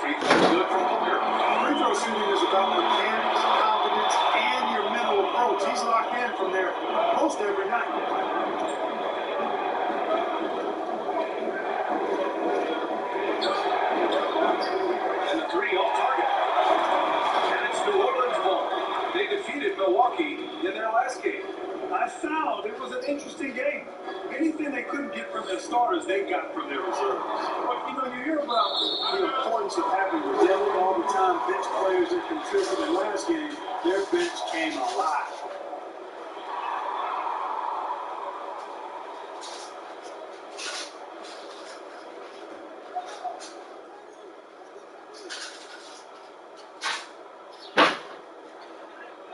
free throw good for Booker. Free throw shooting is about mechanics, confidence, and your mental approach. He's locked in from there most every night. And the three off target. And it's New Orleans ball. They defeated Milwaukee in their last game. I found it was an interesting game. Anything they couldn't get from their starters, they got from their reserves. But, you hear about the importance of having redemption all the time. Bench players that contributed in last game, their bench came alive.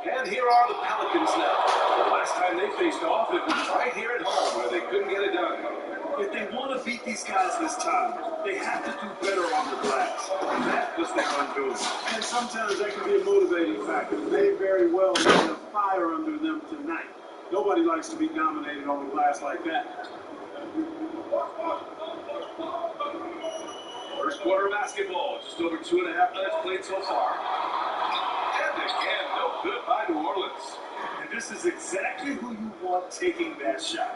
And here are the Pelicans now. The last time they faced off, it was right here at home where they couldn't get it done. If they want to beat these guys this time, they have to do better on the glass. And that was their undoing. And sometimes that can be a motivating factor. They very well need a fire under them tonight. Nobody likes to be dominated on the glass like that. First quarter basketball, just over 2.5 minutes played so far. And again, no good by New Orleans. And this is exactly who you want taking that shot.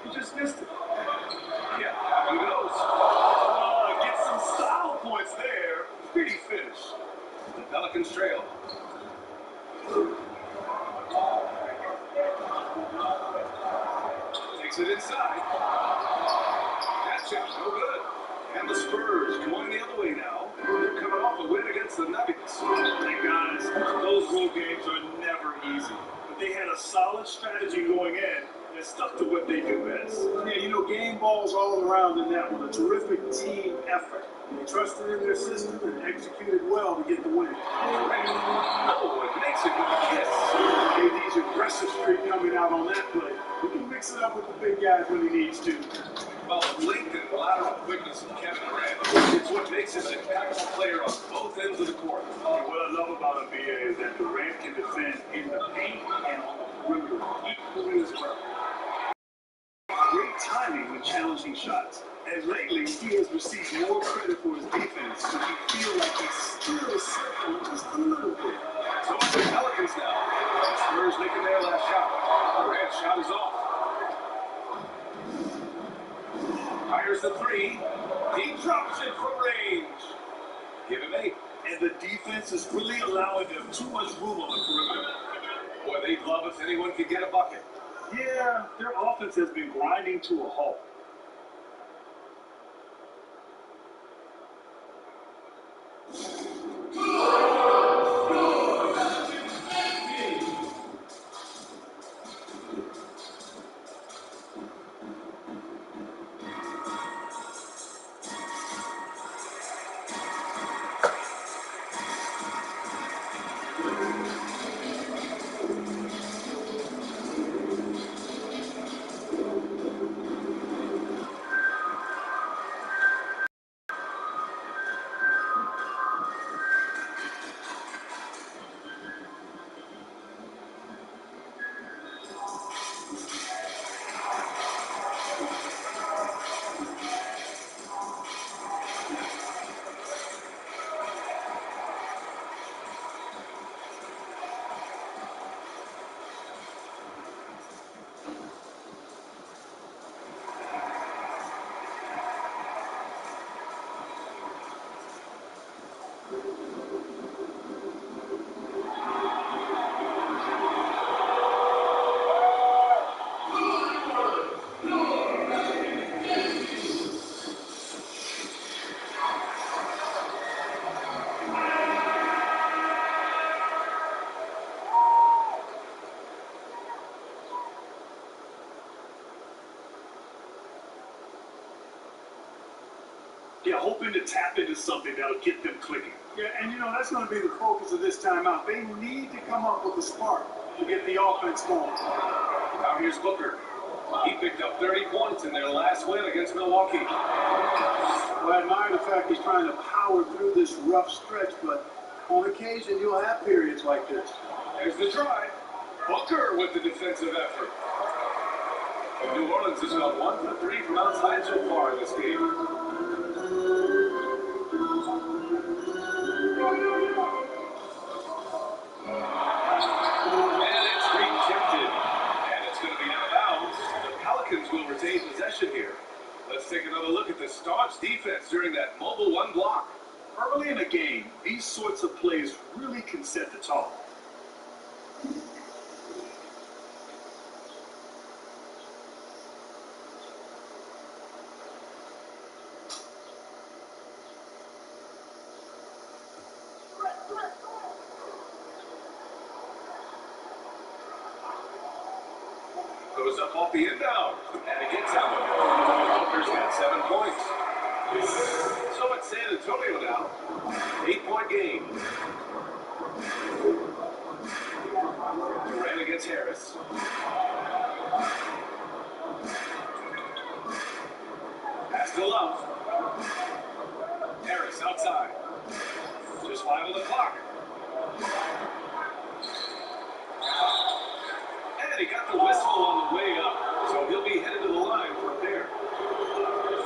You just missed it. Yeah, how it goes. Get some style points there. Pretty finish. The Pelicans trail. Takes it inside. That shot's no good. And the Spurs going the other way now. They're coming off a win against the Nuggets. Hey guys, those road games are never easy. But they had a solid strategy going in and stuck to what they do best. Yeah, game balls all around in that one. A terrific team effort. They trusted in their system and executed well to get the win. Oh, it makes a good kiss. KD's aggressive streak coming out on that play. He can mix it up with the big guys when he needs to. Well, length and lateral quickness from Kevin Durant, it's what makes him an impactful player on both ends of the court. And what I love about him, BA, is that Durant can defend in the paint and on the perimeter equally as well. Great timing when challenging shots. And lately, he has received more credit for his defense, so you feel like he's still settling just a little bit. So it's the Pelicans now. The Spurs making their last shot. Durant's shot is off. Fires the three. He drops it from range. Give him 8. And the defense is really allowing them too much room on the perimeter. Boy, they'd love if anyone could get a bucket. Yeah, their offense has been grinding to a halt. Yeah, hoping to tap into something that'll get them clicking. Yeah, and that's going to be the focus of this timeout. They need to come up with a spark to get the offense going. Now here's Booker. He picked up 30 points in their last win against Milwaukee. Well, I admire the fact he's trying to power through this rough stretch, but on occasion you'll have periods like this. There's the drive. Booker with the defensive effort. New Orleans has gone 1 for 3 from outside so far in this game. game, these sorts of plays really can set the tone. Goes up off the inbound, and it gets that one. Booker's got 7 points. So it's San Antonio now. 8-point game. Durant against Harris. Pass to Love. Harris outside. Just 5 on the clock. And he got the whistle on the way up, so he'll be headed to the line from there.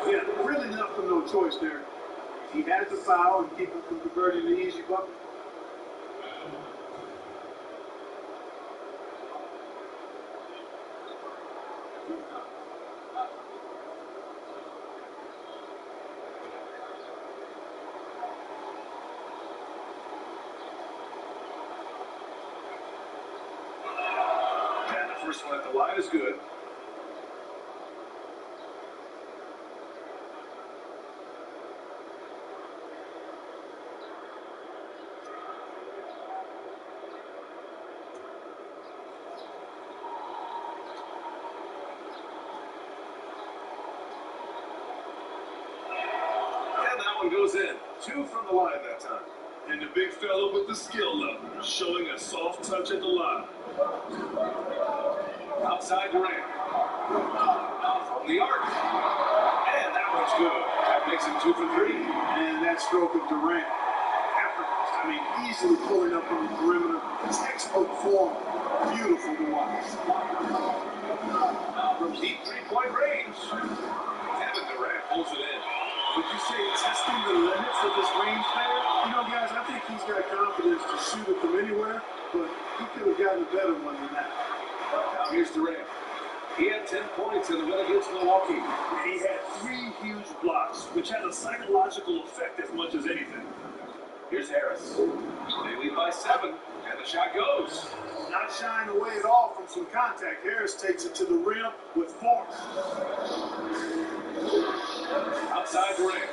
Yeah, really left him no choice there. He had to foul and keep him from converting the easy bucket. And the first one at the line is good. And that one goes in. 2 from the line that time. And the big fella with the skill level, showing a soft touch at the line. Outside Durant. From the arc. And that one's good. That makes him 2 for 3. And that stroke of Durant. Easily pulling up on the perimeter. Textbook form. Beautiful to watch. From deep 3-point range. Kevin Durant pulls it in. Would you say testing the limits of this range player? You know, guys, I think he's got confidence to shoot it from anywhere, but he could have gotten a better one than that. Now here's Durant. He had 10 points in the win against Milwaukee. He had 3 huge blocks, which had a psychological effect as much as anything. Here's Harris. They lead by 7, and the shot goes. Not shying away at all from some contact. Harris takes it to the rim with force. Outside Durant.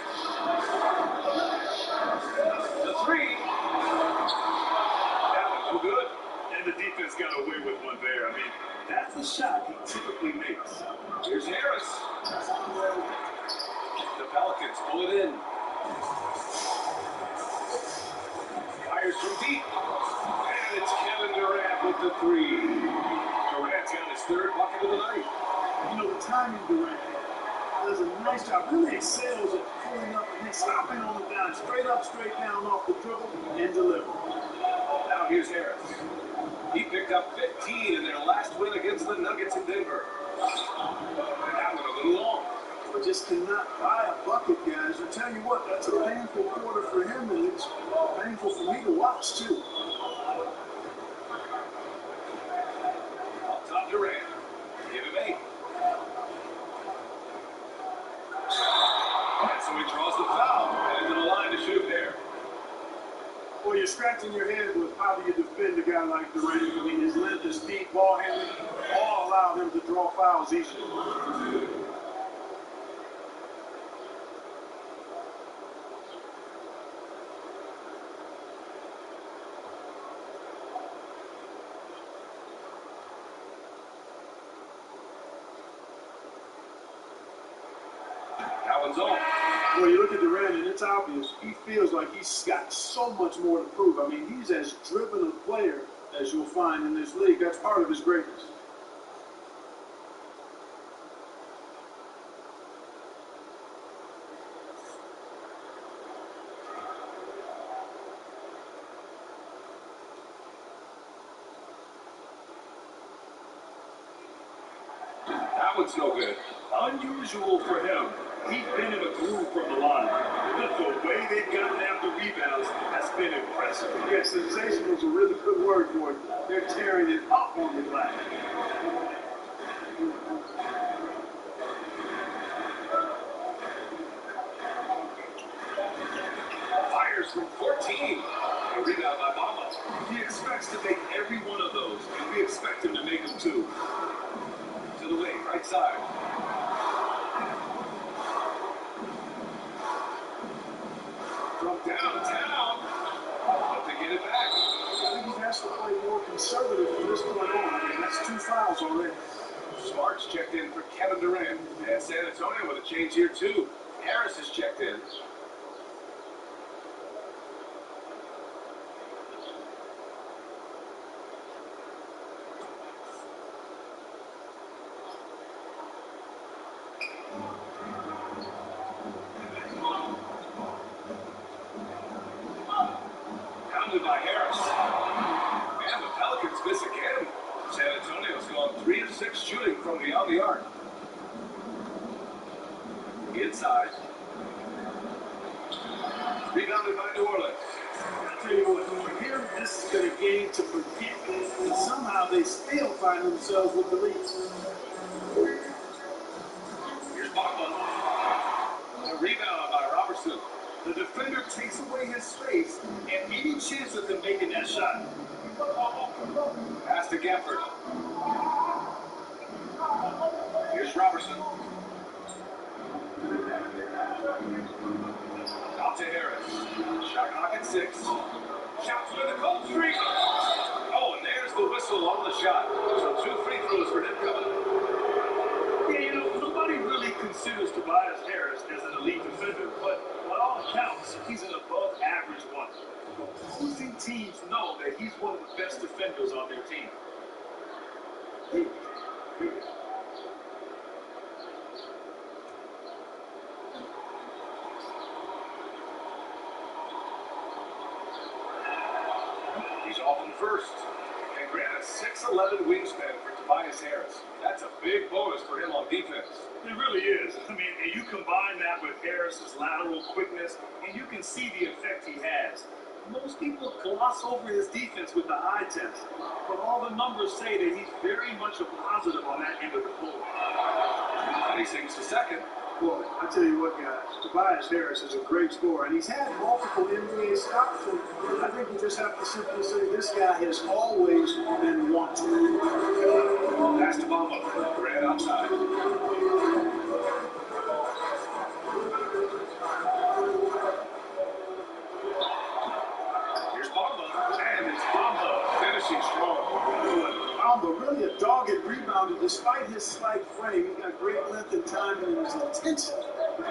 The 3. That one no good. And the defense got away with one there. That's the shot he typically makes. Here's Harris. The Pelicans pull it in. Fires from deep. And it's Kevin Durant with the 3. Durant's got his 3rd bucket of the night. You know, the timing Durant does a nice job. Really excels at pulling up and then stopping on the dime. Straight up, straight down off the dribble and deliver. Now here's Harris. He picked up 15 in their last win against the Nuggets in Denver. And that one a little long. But just cannot buy a bucket, guys. I tell you what, that's a painful quarter for him, and it's painful for me to watch, too. Up top Durant. Give him 8. And so he draws the foul. And into the line to shoot there. Well, you're scratching your head with how do you defend a guy like Durant. His length, his speed, ball handling, all allow him to draw fouls easily. That one's on. Well, you look at Durant, and it's obvious. He feels like he's got so much more to prove. He's as driven a player as you'll find in this league. That's part of his greatness. That one's no good. Unusual for him. He's been in a groove from the line. But the way they've gotten after rebounds has been impressive. Yeah, sensational is a really good word for it. They're tearing it up on the glass. Fires from 14. A rebound by Bamba. He expects to make every one of those, and we expect him to make them too. To the wing, right side. From downtown. But to get it back. I think he has to play more conservative from this point on. I mean, that's 2 fouls already. Smart's checked in for Kevin Durant. And San Antonio with a change here, too. Harris is checked in. Pounded by Harris. And the Pelicans miss again. San Antonio's gone 3 of 6 shooting from beyond the arc. Inside. Rebounded by New Orleans. I tell you what, from here, this is going to game to forget. And somehow they still find themselves with the lead. Here's Bamba. A rebound by Robertson. The defender takes away his space and any chance of them making that shot. Pass to Gafford. Here's Robertson. Out to Harris. Shot clock at 6. Shot through the cold streak. Oh, and there's the whistle on the shot. So 2 free throws for him coming. Yeah, you know, nobody really considers Tobias Harris as an elite defender, but by all accounts, he's an above-average one. Opposing teams know that he's one of the best defenders on their team. He's off in the first. And grant a 6'11" wingspan for Tobias Harris. That's a big bonus for him on defense. It really is. I mean, and you combine that with Harris's lateral quickness, and you can see the effect he has. Most people gloss over his defense with the eye test, but all the numbers say that he's very much a positive on that end of the floor. And he sinks to second. Boy, I tell you what, guys, Tobias Harris is a great scorer, and he's had multiple NBA stops, and I think we just have to simply say this guy has always been wanted. Pass to Bamba. Grant outside. Here's Bamba. And it's Bamba finishing strong. Bamba really a dogged rebounder despite his slight frame. He's got great length and timing, and his intensity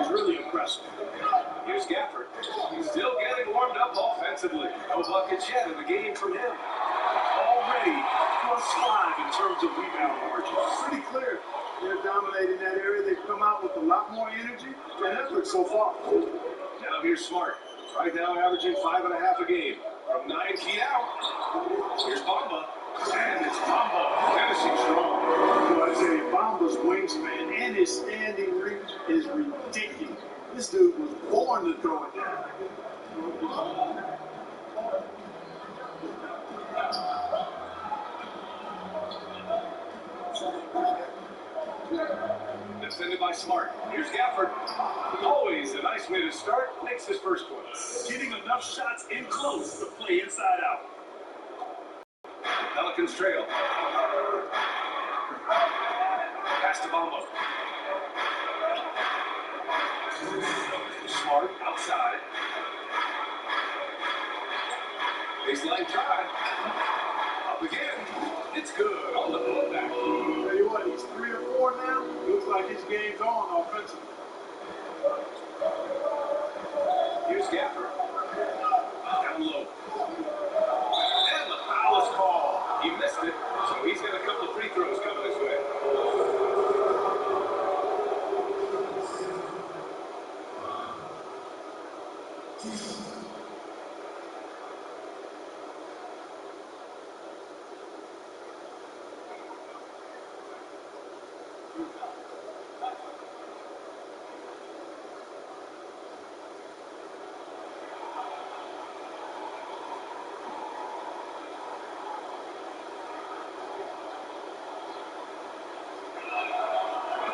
is really impressive. Here's Gafford. He's still getting warmed up offensively. No buckets yet in the game from him. Already +5 in terms of rebound margin. Pretty clear. They're dominating that area. They've come out with a lot more energy and effort so far. Now here's Smart. Right now averaging 5.5 a game. From 9 feet out. Here's Bamba. And it's Bamba finishing strong. Well, I tell you, Bamba's wingspan and his standing reach is ridiculous. This dude was born to throw it down. Defended by Smart. Here's Gafford. Always a nice way to start. Makes his first one. Getting enough shots in close to play inside out. Pelicans trail. Pass to Bamba. Smart outside. Baseline try. Up again. It's good on the putback. Tell you what, he's 3 or 4 now. Looks like his game's on offensively. Here's Gafford. Down low. And the foul is called. He missed it, so he's got a couple of free throws coming his way.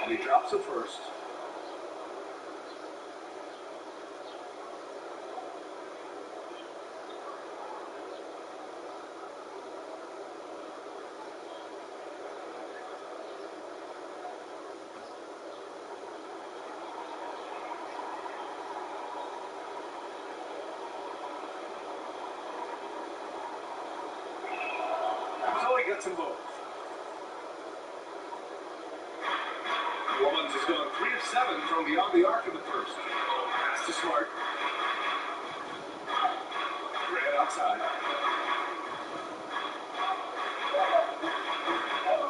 And he drops the first. gets them both. Wollins has gone 3 of 7 from beyond the arc in the first. Pass to Smart. Grant outside.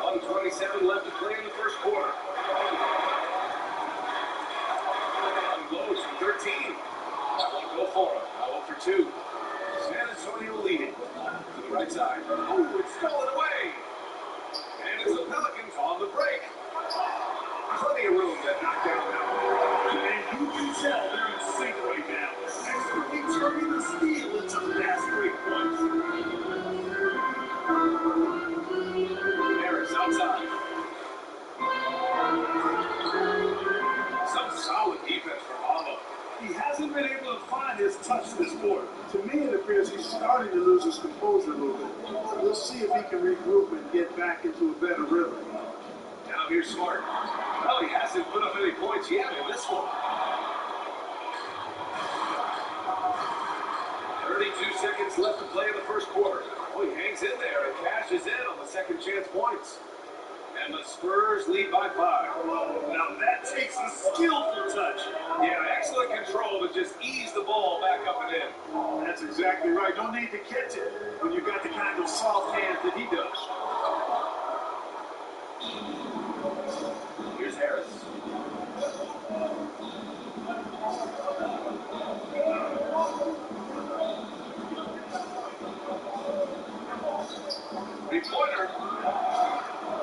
1:27 left to play in the first quarter. Unloads from 13. That won't go for him. Now 0 for 2. San Antonio leading. To the right side. Oh, it's stolen away. And it's the Pelicans on the break. Plenty of room to knock down that one. And you can tell they're in sync right now. Expertly turning the steal into fast break points. Harris outside. Some solid defense from Alma. He hasn't been able to find his touch this quarter. To me, it appears he's starting to lose his composure a little bit. We'll see if he can regroup and get back into a better rhythm. Now here's Smart. Well, he hasn't put up any points yet in this one. 32 seconds left to play in the first quarter. Oh, he hangs in there and cashes in on the second chance points. And the Spurs lead by 5. Now that takes a skillful touch. Yeah, excellent control to just ease the ball back up and in. That's exactly right. Don't need to catch it when you've got the kind of soft hands that he does. Here's Harris. Three-pointer.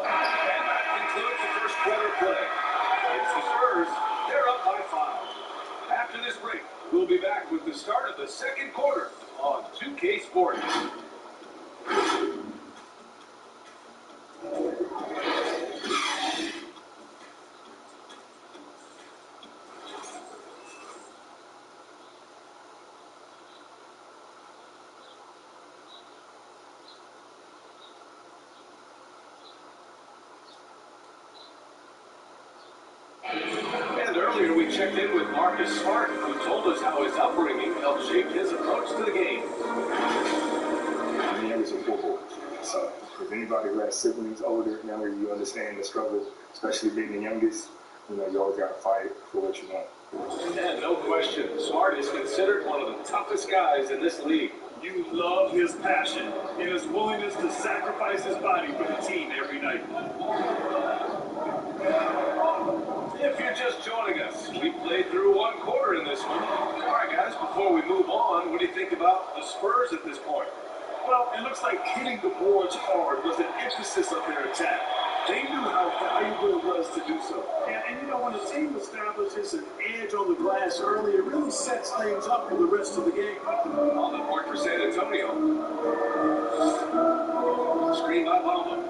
And that concludes the first quarter play. It's the Spurs. They're up by 5. After this break, we'll be back with the start of the second quarter on 2K Sports. And earlier we checked in with Marcus Smart, who told us how his upbringing helped shape his approach to the game. I'm the youngest of 4 boys. So if anybody who has siblings older, younger, you understand the struggle, especially being the youngest. You know, you always got to fight for what you want. And no question, Smart is considered one of the toughest guys in this league. You love his passion and his willingness to sacrifice his body for the team every night. If you're just joining us, we played through 1 quarter in this one. All right, guys, before we move on, what do you think about the Spurs at this point? Well, it looks like hitting the boards hard was an emphasis of their attack. They knew how valuable it was to do so. And you know, when a team establishes an edge on the glass early, it really sets things up for the rest of the game. On the board for San Antonio. Screen by Bamba.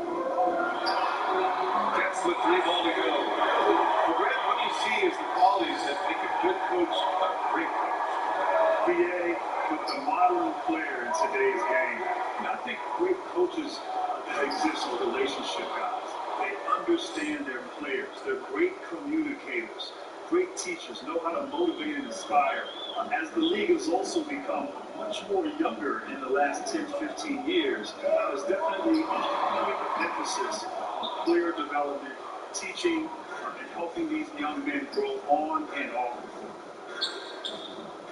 Gets the 3 ball to go. Well, Grant, what do you see as the qualities that make a good coach a great coach? BA, with the modeling player in today's game, and I think great coaches that exist are relationship guys. They understand their players. They're great communicators, great teachers, know how to motivate and inspire. As the league has also become much more younger in the last 10, 15 years, there's definitely a great emphasis on player development, teaching, and helping these young men grow on and off the court.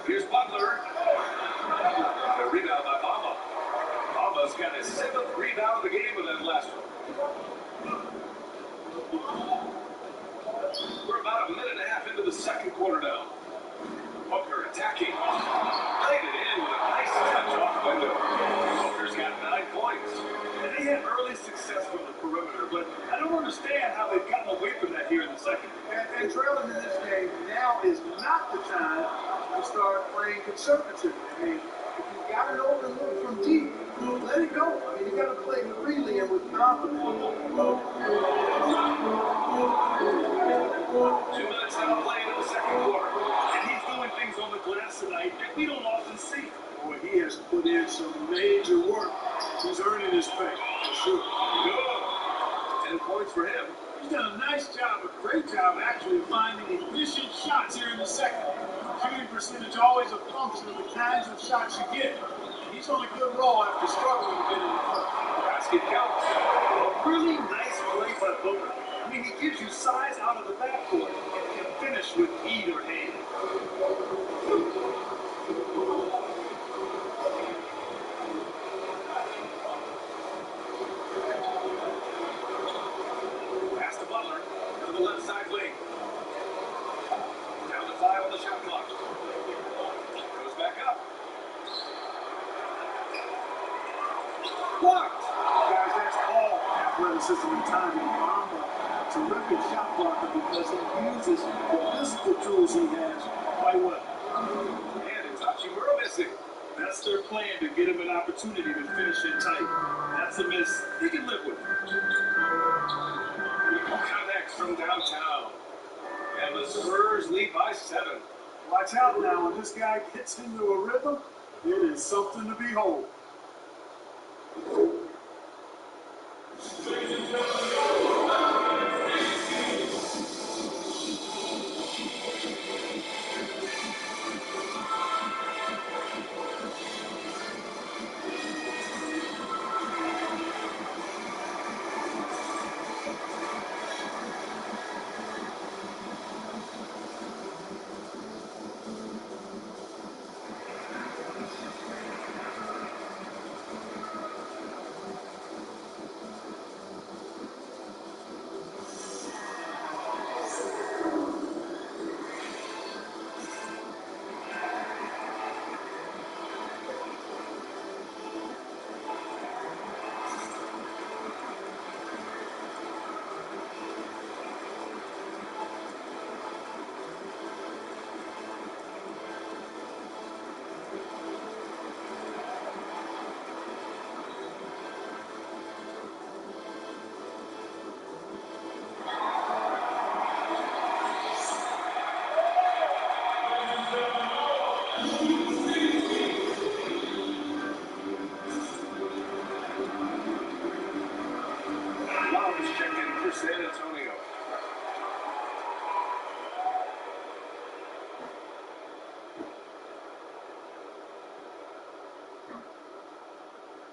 Here's Butler. A rebound by Bamba. Bamba's got his 7th rebound of the game with that last one. We're about a minute and a half into the second quarter now. Booker attacking. Laid it in with a nice touch off the window. Booker's got 9 points. And they had early success from the perimeter, but I don't understand how they've gotten away from that here in the second. And trailing in this game, now is not the time to start playing conservative. I mean, if you've got an open look from deep, let it go. I mean, you got to play freely and with confidence. 2 minutes now to play into the second quarter. And he's doing things on the glass tonight that we don't often see. Boy, he has put in some major work. He's earning his pay, for sure. Good. 10 points for him. He's done a nice job, a great job actually of finding efficient shots here in the second. Shooting percentage always a function of the kinds of shots you get. He's on a good roll after struggling a bit in the first. Basket counts. gives you size out of the backcourt and can finish with either hand. Pass to Butler to the left side wing. Down to 5 on the shot clock. Goes back up. Blocked. Guys, that's all athleticism and timing. Bamba, terrific shot blocker because he uses the physical tools he has quite well. And it's Hachimura missing. That's their plan, to get him an opportunity to finish it tight. That's a miss he can live with. Connects from downtown. And the Spurs lead by 7. Watch out now, when this guy gets into a rhythm, it is something to behold. Myleauge checked in for San Antonio.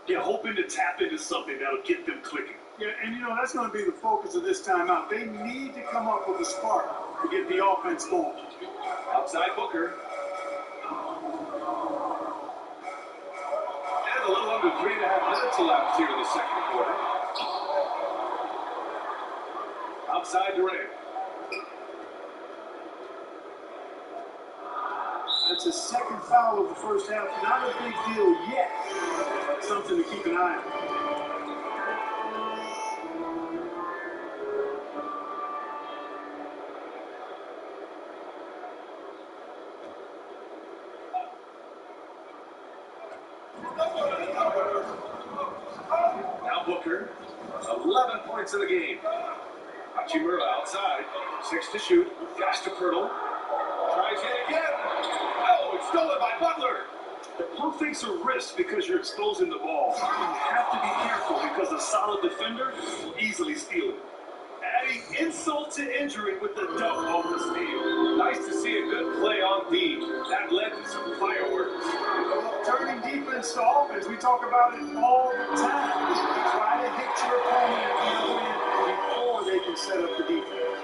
Yeah, hoping to tap into something that'll get them clicking. Yeah, and you know, that's going to be the focus of this timeout. They need to come up with a spark to get the offense going. Outside Booker. And a little under 3.5 minutes elapsed here in the second quarter. Outside Durant. That's his second foul of the first half. Not a big deal yet. Something to keep an eye on. Now Booker. 11 points in the game. Hachimura outside. 6 to shoot. Gas to Pirtle. Tries it again. Oh, it's stolen by Butler. The pump fakes a risk because you're exposing the ball. You have to be careful because a solid defender will easily steal it. Adding insult to injury with the dunk off the steal. Nice to see a good play on D. That led to some fireworks. Turning defense to offense, we talk about it all the time. Try to hit your opponent at the other end before they can set up the defense.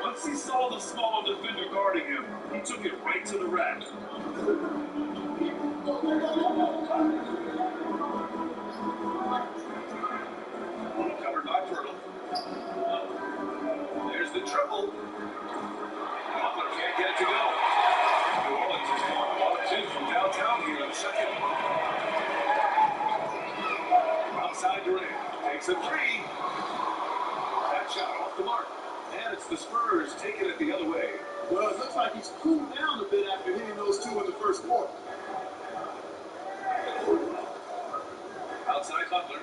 Once he saw the small defender guarding him, he took it right to the rack. Covered by Pirtle. There's the triple. Butler can't get it to go. New Orleans has gone 1-2 from downtown here in the second. Outside Durant. Takes a 3. That shot off the mark. And it's the Spurs taking it the other way. Well, it looks like he's cooled down a bit after hitting those two in the first quarter. Outside Butler.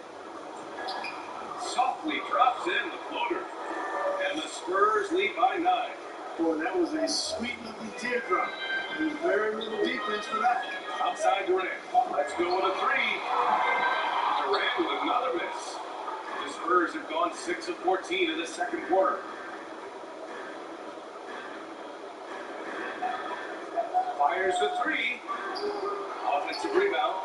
Softly drops in the floater. And the Spurs lead by 9. Boy, that was a sweet-looking teardrop. There's very little defense for that. Outside Durant. Let's go with a 3. Durant with another miss. The Spurs have gone 6 of 14 in the second quarter. Fires the 3. Offensive rebound.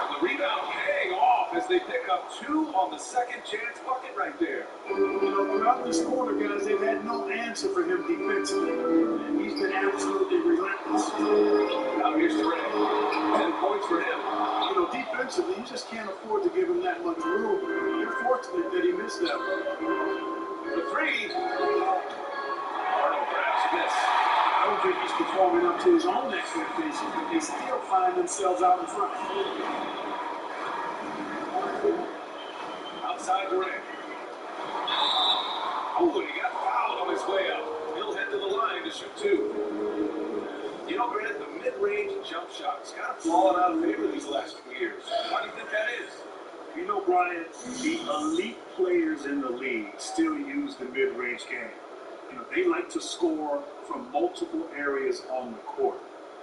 The rebound paying off. off as they pick up 2 on the second chance bucket right there. Throughout this quarter, guys, they've had no answer for him defensively. And he's been absolutely relentless. Now here's Durant. 10 points for him. Defensively, you just can't afford to give him that much room. You're fortunate that he missed that one. The 3. Arnold grabs a miss. I don't think he's performing up to his own expectations, but they still find themselves out in front. Outside Durant. Oh, and he got fouled on his way up. He'll head to the line to shoot 2. Grant, the mid-range jump shot's kind of fallen out of favor these last few years. Why do you think that is? Brian, the elite players in the league still use the mid-range game. They like to score from multiple areas on the court.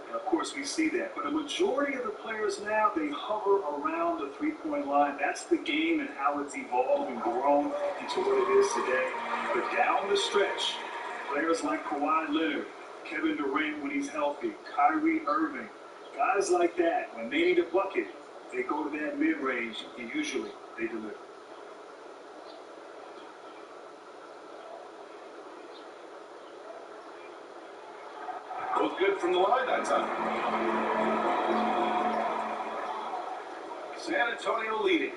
And of course, we see that. But a majority of the players now, they hover around the three-point line. That's the game and how it's evolved and grown into what it is today. But down the stretch, players like Kawhi Leonard, Kevin Durant when he's healthy, Kyrie Irving, guys like that, when they need a bucket, they go to that mid-range, and usually they deliver. Both good from the line that time. San Antonio leading.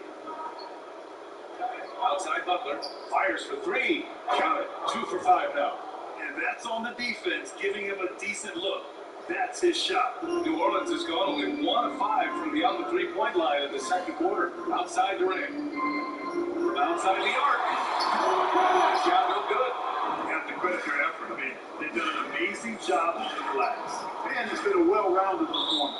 Outside Butler, fires for 3. Count it, 2 for 5 now. And that's on the defense, giving him a decent look. That's his shot. New Orleans has gone only 1 of 5 from beyond the three-point line in the second quarter. Outside Durant. From outside the arc. Shot no good. You have to credit their effort. They've done an amazing job on the glass. Man, it's been a well-rounded performance.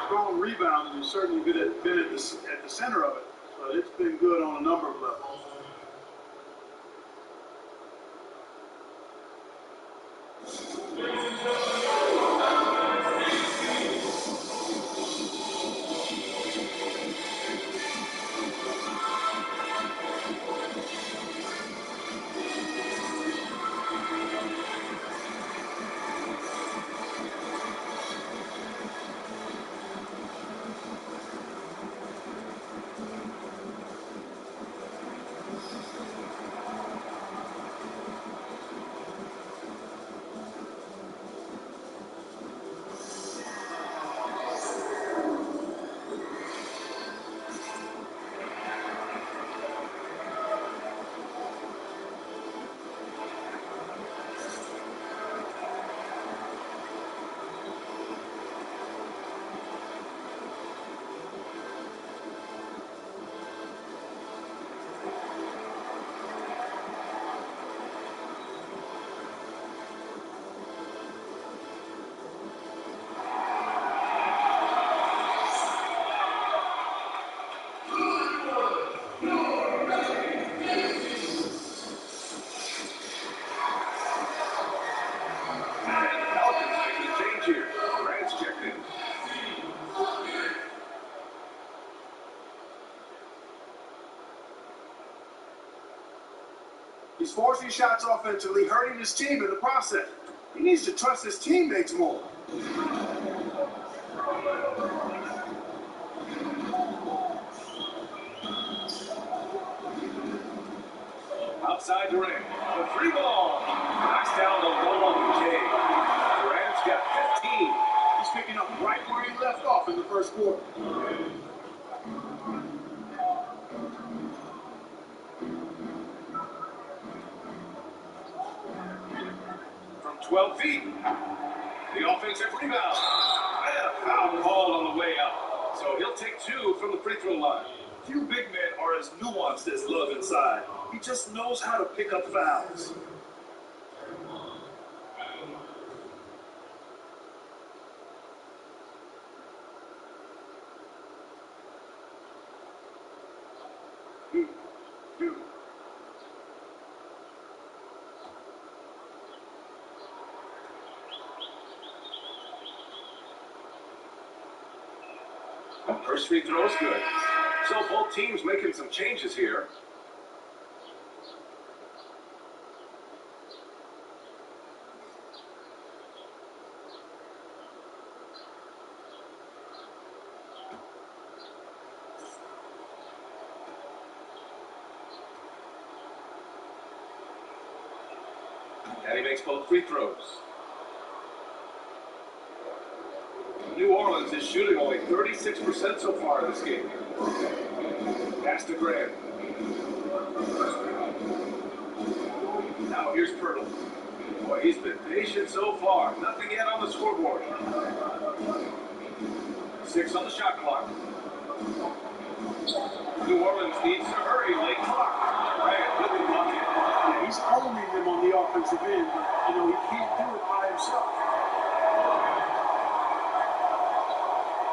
Strong rebounding has certainly been at the center of it, but it's been good on a number of levels. He's forcing shots offensively, hurting his team in the process. He needs to trust his teammates more. Outside Durant, the 3 ball. Knocks down the long K. Durant's got 15. He's picking up right where he left off in the first quarter. From 12 feet, the offensive rebound. And a foul call on the way up. So he'll take 2 from the free throw line. Few big men are as nuanced as Love inside. He just knows how to pick up fouls. First free throw is good. So both teams making some changes here. And he makes both free throws. New Orleans is shooting only 36% so far in this game. Pass to Grant. Now here's Pirtle. Boy, he's been patient so far. Nothing yet on the scoreboard. 6 on the shot clock. New Orleans needs to hurry late clock. Grant with the bucket. Yeah, he's owning them on the offensive end, but he can't do it by himself.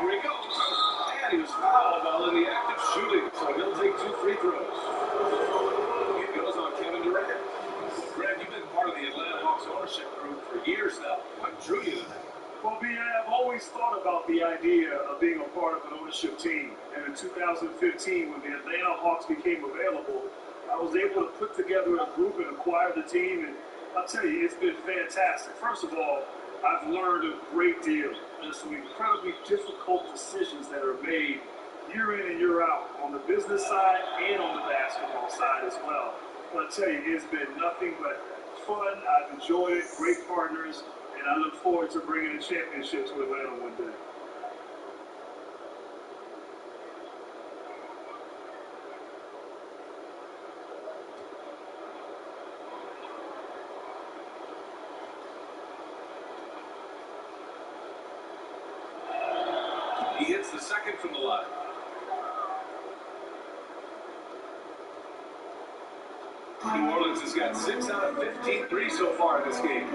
Here he goes. And he was fouled while in the act of shooting, so he'll take 2 free throws. It goes on Kevin Durant. Grant, you've been part of the Atlanta Hawks ownership group for years now. What drew you to that? Well, B.A., I've always thought about the idea of being a part of an ownership team. And in 2015, when the Atlanta Hawks became available, I was able to put together a group and acquire the team. And I'll tell you, it's been fantastic. First of all, I've learned a great deal. There's some incredibly difficult decisions that are made year in and year out on the business side and on the basketball side as well. But I'll tell you, it's been nothing but fun. I've enjoyed it, great partners, and I look forward to bringing a championship to Atlanta one day. He hits the second from the line. New Orleans has got 6 out of 15 threes so far in this game. And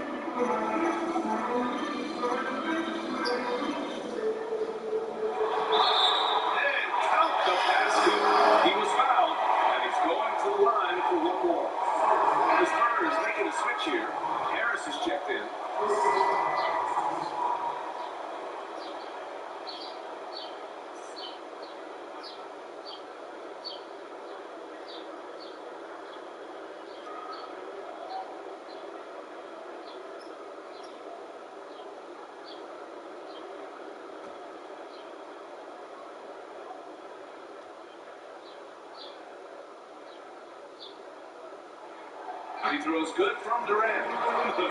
count the basket. He was fouled, and he's going to the line for one more. The Spurs making a switch here. Harris is checked in. He throws good from Durant.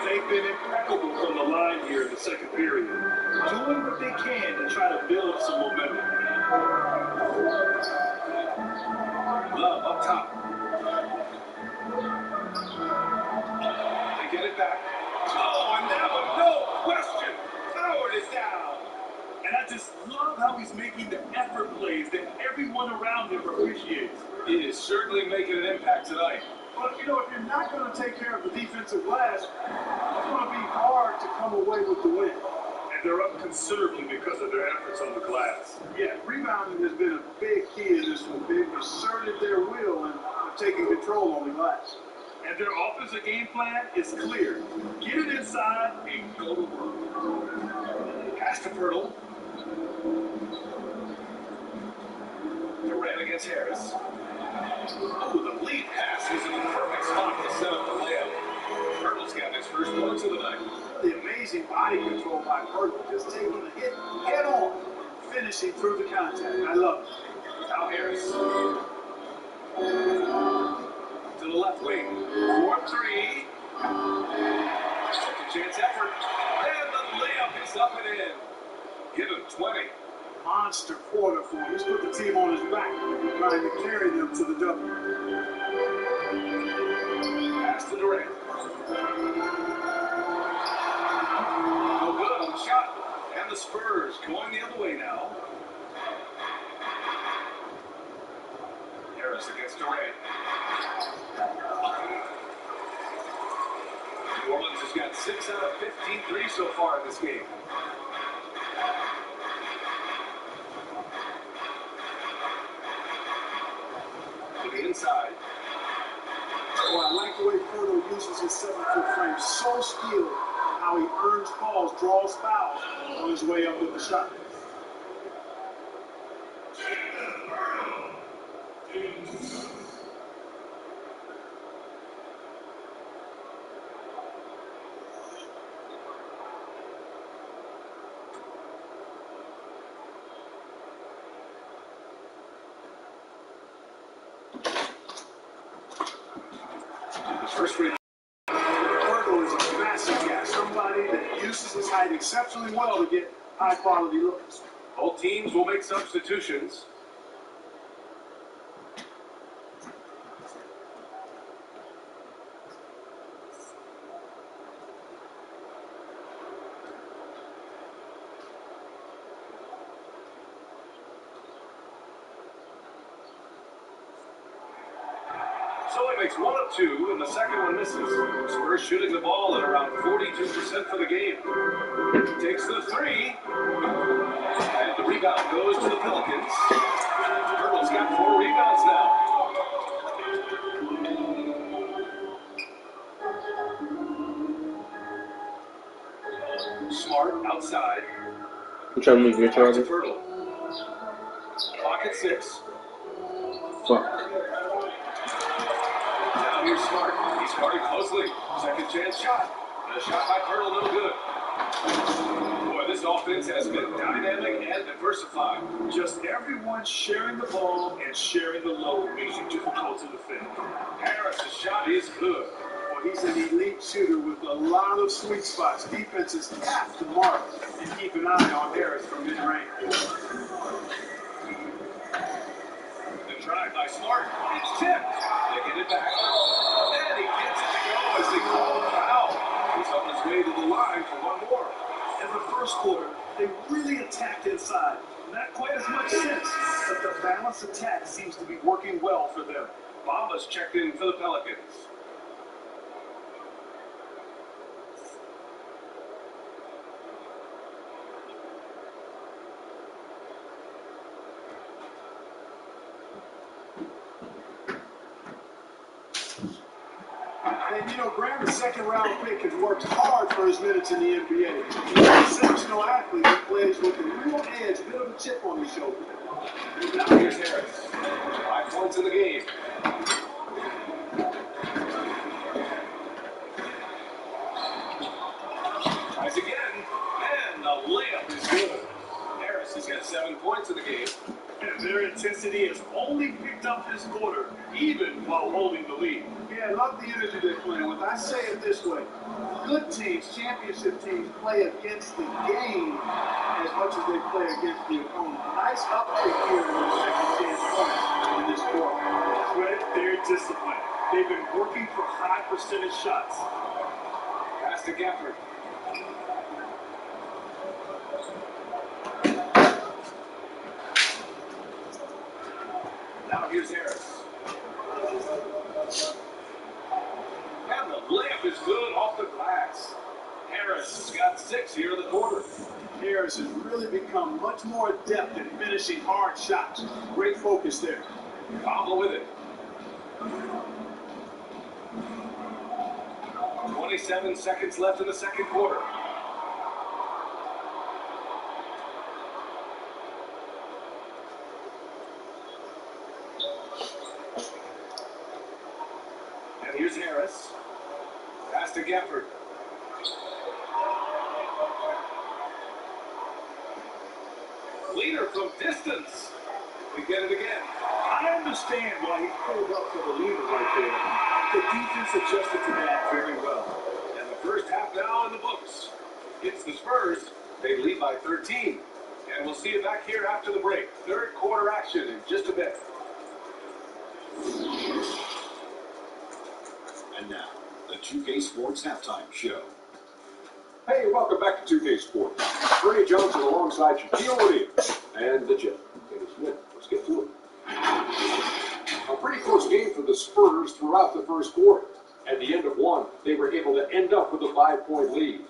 They've been impeccable from the line here in the second period, doing what they can to try to build some momentum. Love up top. They get it back. Oh, and that one, no question. Howard is down. And I just love how he's making the effort plays that everyone around him appreciates. He is certainly making an impact tonight. But, if you're not going to take care of the defensive glass, it's going to be hard to come away with the win. And they're up considerably because of their efforts on the glass. Yeah, rebounding has been a big key in this one. They've asserted their will and taking control on the glass. And their offensive game plan is clear. Get it inside and go to work. Pass to Pirtle. Durant against Harris. Oh, the lead pass is in the perfect spot to set up the layup. Pirtle's got his first points of the night. The amazing body control by Pirtle, just taking the hit head on, finishing through the contact. I love it. Now Harris. To the left wing. 4-3. Second chance effort. And the layup is up and in. Give him 20. Monster quarter for him. He's put the team on his back, trying to carry them to the W. Pass to Durant. No good on the shot. And the Spurs going the other way now. Harris against Durant. New Orleans has got 6 out of 15 threes so far in this game. Inside. Oh, I like the way Pirtle uses his 7-foot frame. So skilled how he earns calls, draws fouls on his way up with the shot. First free. Pirtle is a uses his height exceptionally well to get high-quality looks. Both teams will make substitutions. So he makes 1 of 2, and the second one misses. Spurs shooting the ball at around 42% for the game. Takes the 3. And the rebound goes to the Pelicans. Turtle's got 4 rebounds now. Smart outside. You trying to move your Back to charger? Turtle. Clock at 6. Fuck. Now here's Smart. He's guarded closely. Second chance shot. And a shot by Turtle, no good. Boy, this offense has been dynamic and diversified. Just everyone sharing the ball and sharing the load makes it difficult to defend. Harris' shot is good. Well, he's an elite shooter with a lot of sweet spots. Defenses have to mark and keep an eye on Harris from mid-range. The try by Smart. It's tipped. They get it back. And he gets it to go as they call the foul. He's on his way to the line for one more. In the first quarter, they really attacked inside. Not quite as much sense, but the balanced attack seems to be working well for them. Bamba's checked in for the Pelicans. And, you know, Graham, the second-round pick, has worked hard for his minutes in the NBA. He's an exceptional athlete who plays with a real edge, a bit of a chip on his shoulder. Now here's Harris. 5 points in the game. Tries again. And the layup is good. Harris has got 7 points in the game. And their intensity has only picked up this quarter, even while holding the lead. Yeah, I love the energy they're playing with. I say it this way. Good teams, championship teams, play against the game as much as they play against the opponent. Nice uptick here in the second chance points in this quarter. Credit their discipline. They've been working for high percentage shots. Pass to Gafford. Now here's Harris. And the layup is good off the glass. Harris has got 6 here in the quarter. Harris has really become much more adept at finishing hard shots. Great focus there. Bamba with it. 27 seconds left in the second quarter. And here's Harris. Pass to Gafford. Leader from distance. We get it again. I understand why he pulled up for the leader right there. The defense adjusted to that very well. And the first half now in the books. It's the Spurs. They lead by 13. And we'll see you back here after the break. Third quarter action in just a bit. And now, the 2K Sports Halftime Show. Hey, welcome back to 2K Sports. Bernie Johnson alongside Shaquille O'Neal and the Jet. Kenny Smith. Let's get to it. A pretty close game for the Spurs throughout the first quarter. At the end of one, they were able to end up with a 5-point lead.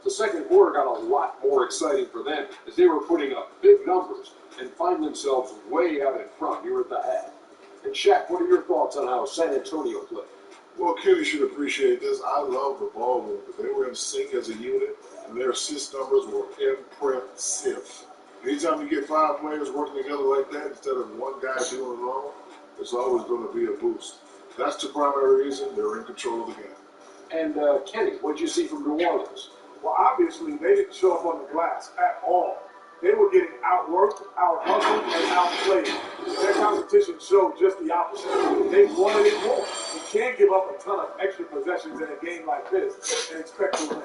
The second quarter got a lot more exciting for them as they were putting up big numbers and find themselves way out in front here at the half. And Shaq, what are your thoughts on how San Antonio played? Well, Kenny should appreciate this. I love the ball movement. They were in sync as a unit, and their assist numbers were impressive. Anytime you get 5 players working together like that instead of one guy doing it all, it's always going to be a boost. That's the primary reason they're in control of the game. And Kenny, what did you see from New Orleans? Well, obviously, they didn't show up on the glass at all. They were getting outworked, out-hustled, and outplayed. Their competition showed just the opposite. They wanted it more. You can't give up a ton of extra possessions in a game like this and expect to win.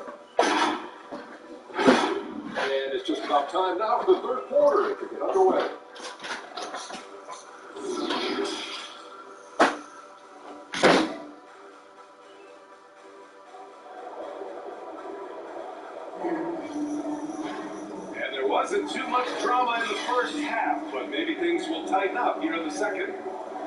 And it's just about time now for the third quarter to get underway. And there wasn't too much drama in the first half, but maybe things will tighten up here in the second.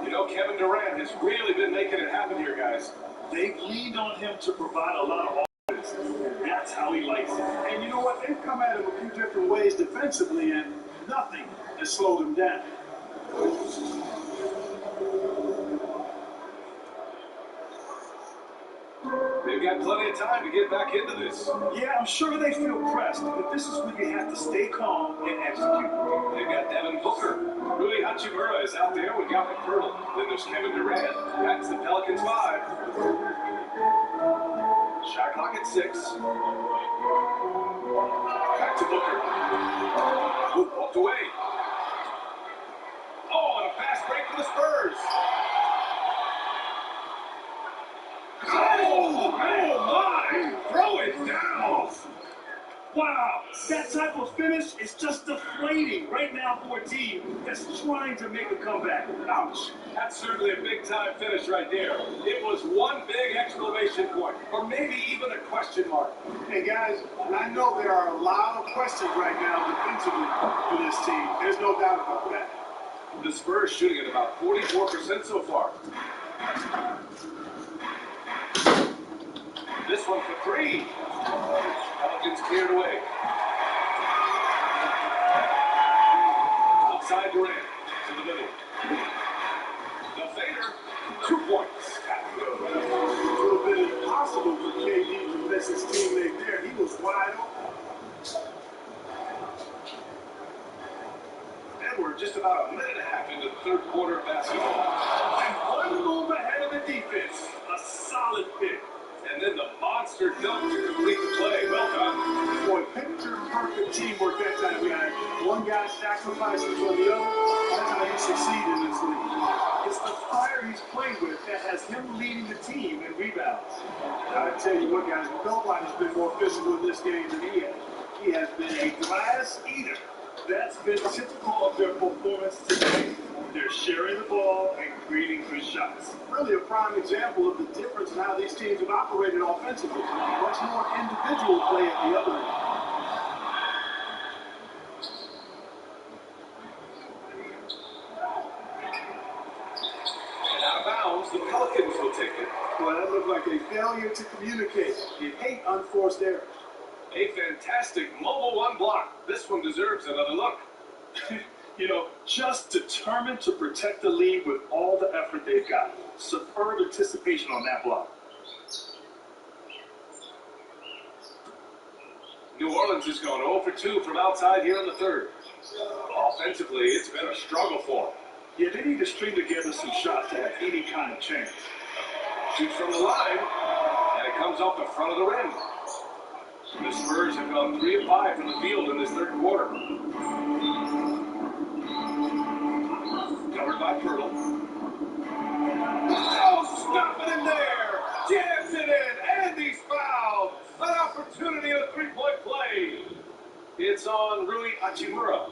You know, Kevin Durant has really been making it happen here, guys. They've leaned on him to provide a lot of offense, and that's how he likes it. And you know what? They've come at him a few different ways defensively, and nothing has slowed him down. They've got plenty of time to get back into this. Yeah, I'm sure they feel pressed, but this is when you have to stay calm and execute. They've got Devin Booker. Rui Hachimura is out there with Gavin Pirtle. Then there's Kevin Durant. That's the Pelicans 5. Shot clock at 6. Back to Booker. Who walked away. Oh, and a fast break for the Spurs. Oh my! Throw it down! Wow, that type of finish is just deflating right now for a team that's trying to make a comeback. Ouch. That's certainly a big-time finish right there. It was one big exclamation point, or maybe even a question mark. Hey, guys, I know there are a lot of questions right now defensively for this team. There's no doubt about that. The Spurs shooting at about 44% so far. This one for 3. Pelicans cleared away. Outside Durant to the middle. The fader, 2 points. It would have been impossible for KD to miss his teammate there. He was wide open. And we're just about a minute and a half into the third quarter of basketball. And one move ahead of the defense. A solid pick. And then the monster dunk to complete the play. Well done. Boy, picture-perfect teamwork that time, guys. One guy sacrificing for the other. That's how you succeed in this league. It's the fire he's played with that has him leading the team in rebounds. I tell you what, guys, nobody's been more physical in this game than he has. He has been a glass eater. That's been typical of their performance today. They're sharing the ball and creating good shots. Really a prime example of the difference in how these teams have operated offensively. Much more individual play at the other end. And out of bounds, the Pelicans will take it. Boy, that looked like a failure to communicate. You hate unforced errors. A fantastic mobile one block. This one deserves another look. You know, just determined to protect the lead with all the effort they've got. Superb anticipation on that block. New Orleans is going 0 for 2 from outside here in the third. Offensively, it's been a struggle for them. Yeah, they need to string together some shots to have any kind of chance. Shoots from the line, and it comes off the front of the rim. The Spurs have gone 3 of 5 from the field in this third quarter. Covered by Pirtle. Oh, stop it in there! Jams it in, and he's fouled! An opportunity at a 3-point play. It's on Rui Hachimura.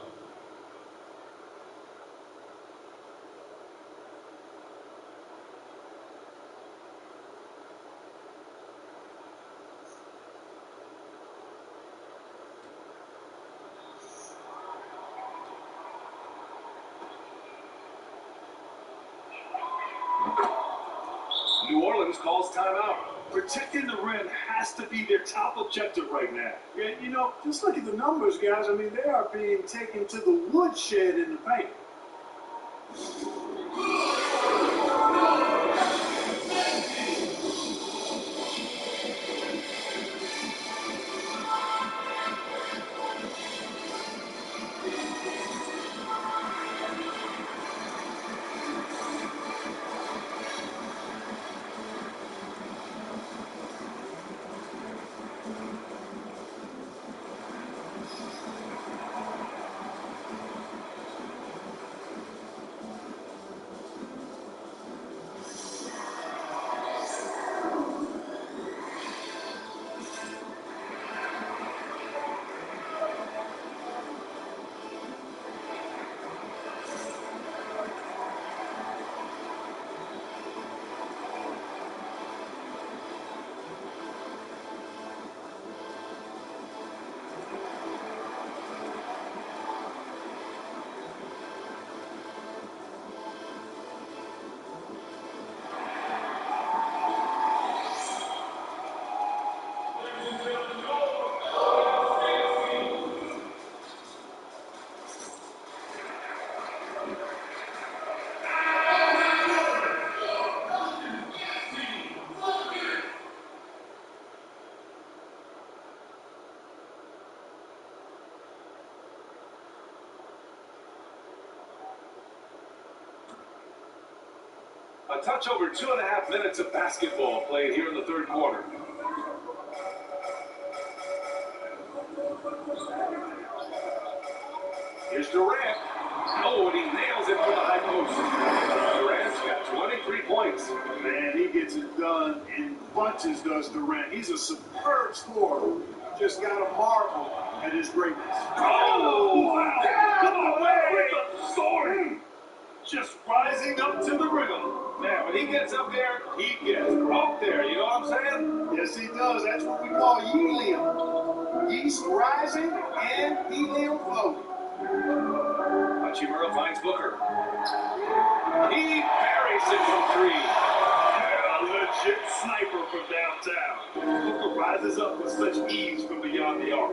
New Orleans calls timeout. Protecting the rim has to be their top objective right now. Yeah, you know, just look at the numbers, guys. I mean, they are being taken to the woodshed in the paint. A touch over 2.5 minutes of basketball played here in the third quarter. Here's Durant. Oh, and he nails it from the high post. Durant's got 23 points. Man, he gets it done in bunches, does Durant. He's a superb scorer. Just got to marvel at his greatness. Oh, wow. Come on, with the sword. Just rising up to the rim. Man, when he gets up there, he gets up there. You know what I'm saying? Yes, he does. That's what we call helium. Yeast rising and helium floating. Hachimura finds Booker. He buries it from three. A legit sniper from downtown. Booker rises up with such ease from beyond the arc.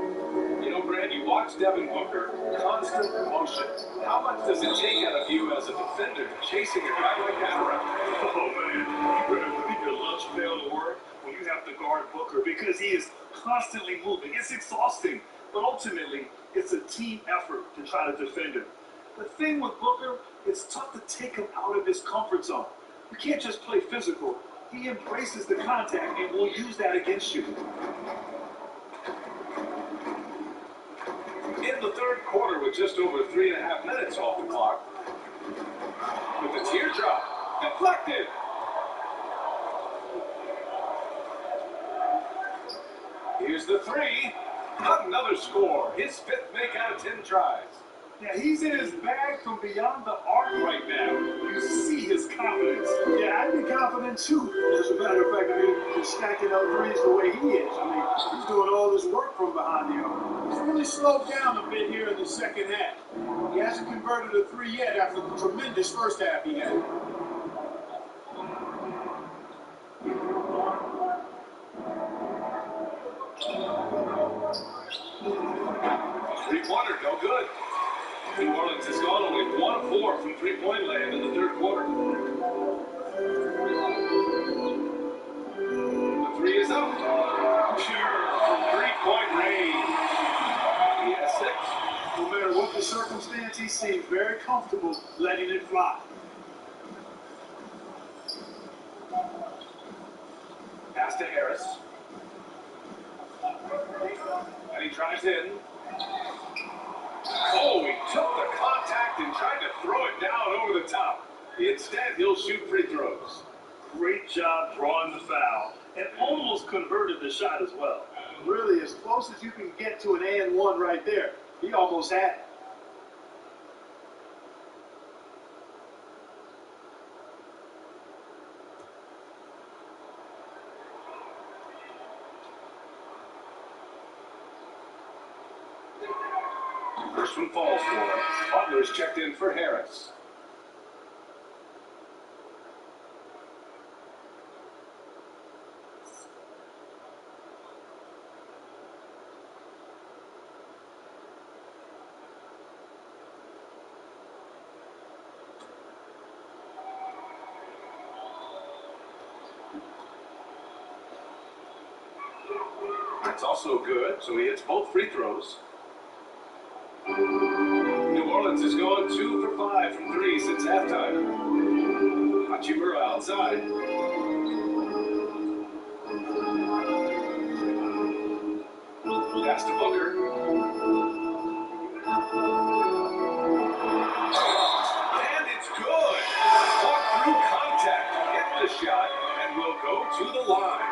You know, Brad, you watch Devin Booker, constant motion. How much does it take out of you as a defender chasing a guy like that around? Oh, man. You better leave your lunch pail to work when you have to guard Booker because he is constantly moving. It's exhausting, but ultimately, it's a team effort to try to defend him. The thing with Booker, it's tough to take him out of his comfort zone. You can't just play physical. He embraces the contact and will use that against you. In the third quarter, with just over 3.5 minutes off the clock, with the teardrop deflected. Here's the three. Another score. His fifth make out of 10 tries. Yeah, he's in his bag from beyond the arc right now. You see his confidence. Yeah, I'd be confident too. As a matter of fact, I mean, he's stacking up threes the way he is. I mean, he's doing all this work from behind the arc. He's really slowed down a bit here in the second half. He hasn't converted a three yet after the tremendous first half he had. Three-pointer, no good. New Orleans has gone only 1 of 4 from three-point land in the third quarter. The three is up. Pure from three-point range. He has 6. No matter what the circumstance, he seems very comfortable letting it fly. Pass to Harris. And he drives in. Oh, he took the contact and tried to throw it down over the top. Instead, he'll shoot free throws. Great job drawing the foul and almost converted the shot as well. Really, as close as you can get to an and one right there. He almost had it. First one falls for him. Butler's checked in for Harris. That's also good, so he hits both free throws. New Orleans has gone 2 for 5 from 3 since halftime. Hachimura outside. Pass to Booker. And it's good. Walk through contact, hit the shot, and will go to the line.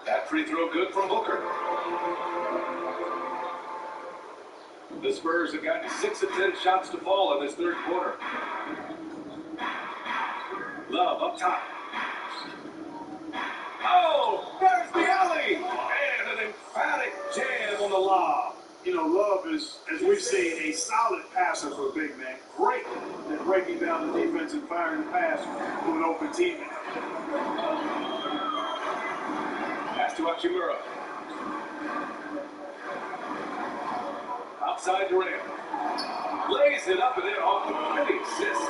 That free throw good from Booker. The Spurs have gotten 6 of 10 shots to fall in this third quarter. Love up top. Oh, there's the alley! And an emphatic jam on the lob. You know, Love is, as we've seen, a solid passer for a big man. Great at breaking down the defense and firing the pass to an open teammate. Pass to Hachimura. Outside Durant. Lays it up and then off the pretty assist.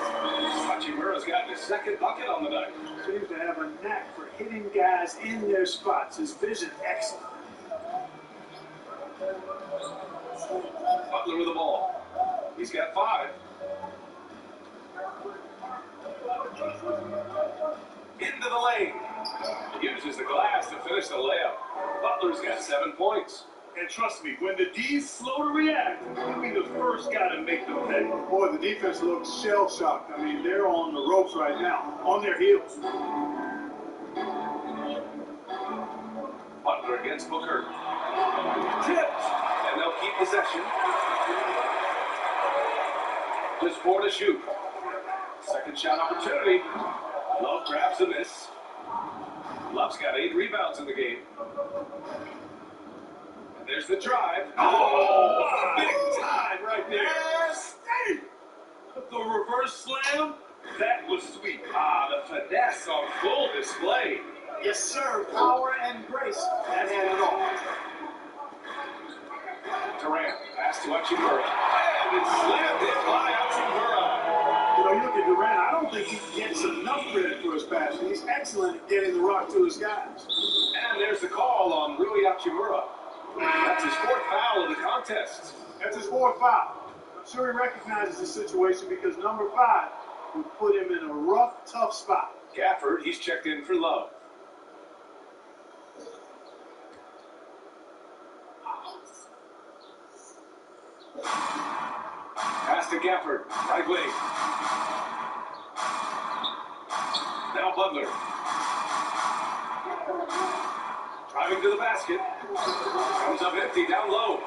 Hachimura's got his second bucket on the night. Seems to have a knack for hitting guys in their spots. His vision excellent. Butler with the ball. He's got 5. Into the lane. Uses the glass to finish the layup. Butler's got 7 points. And trust me, when the D's slow to react, he'll be the first guy to make them pay. Boy, the defense looks shell-shocked. I mean, they're on the ropes right now, on their heels. Butler against Booker. Tipped. And they'll keep possession. Just 4 to shoot. Second shot opportunity. Love grabs a miss. Love's got 8 rebounds in the game. And there's the drive. Oh, big time right there. Nasty! The reverse slam, that was sweet. The finesse on full display. Yes, sir. Power and grace. That had it all. Durant, pass to Hachimura. And it's slammed in by Hachimura. You know, you look at Durant, I don't think he gets enough credit for his passing. He's excellent at getting the rock to his guys. And there's the call on Rui Hachimura. That's his 4th foul of the contest. That's his 4th foul. I'm sure he recognizes the situation because number 5 would put him in a rough, tough spot. Gafford, he's checked in for Love. Pass to Gafford, right wing. Now Butler. Driving to the basket. Comes up empty down low.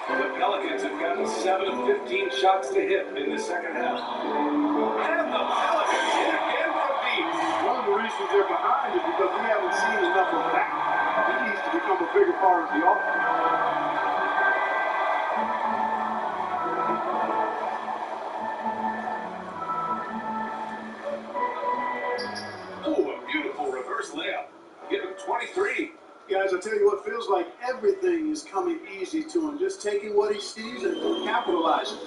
The Pelicans have gotten 7 of 15 shots to hit in the second half. And the Pelicans hit again from deep. One of the reasons they're behind is because we haven't seen enough of that. He needs to become a bigger part of the offense. Oh, a beautiful reverse layup. Give him 23. Guys, I tell you what, feels like everything is coming easy to him. Just taking what he sees and capitalizing.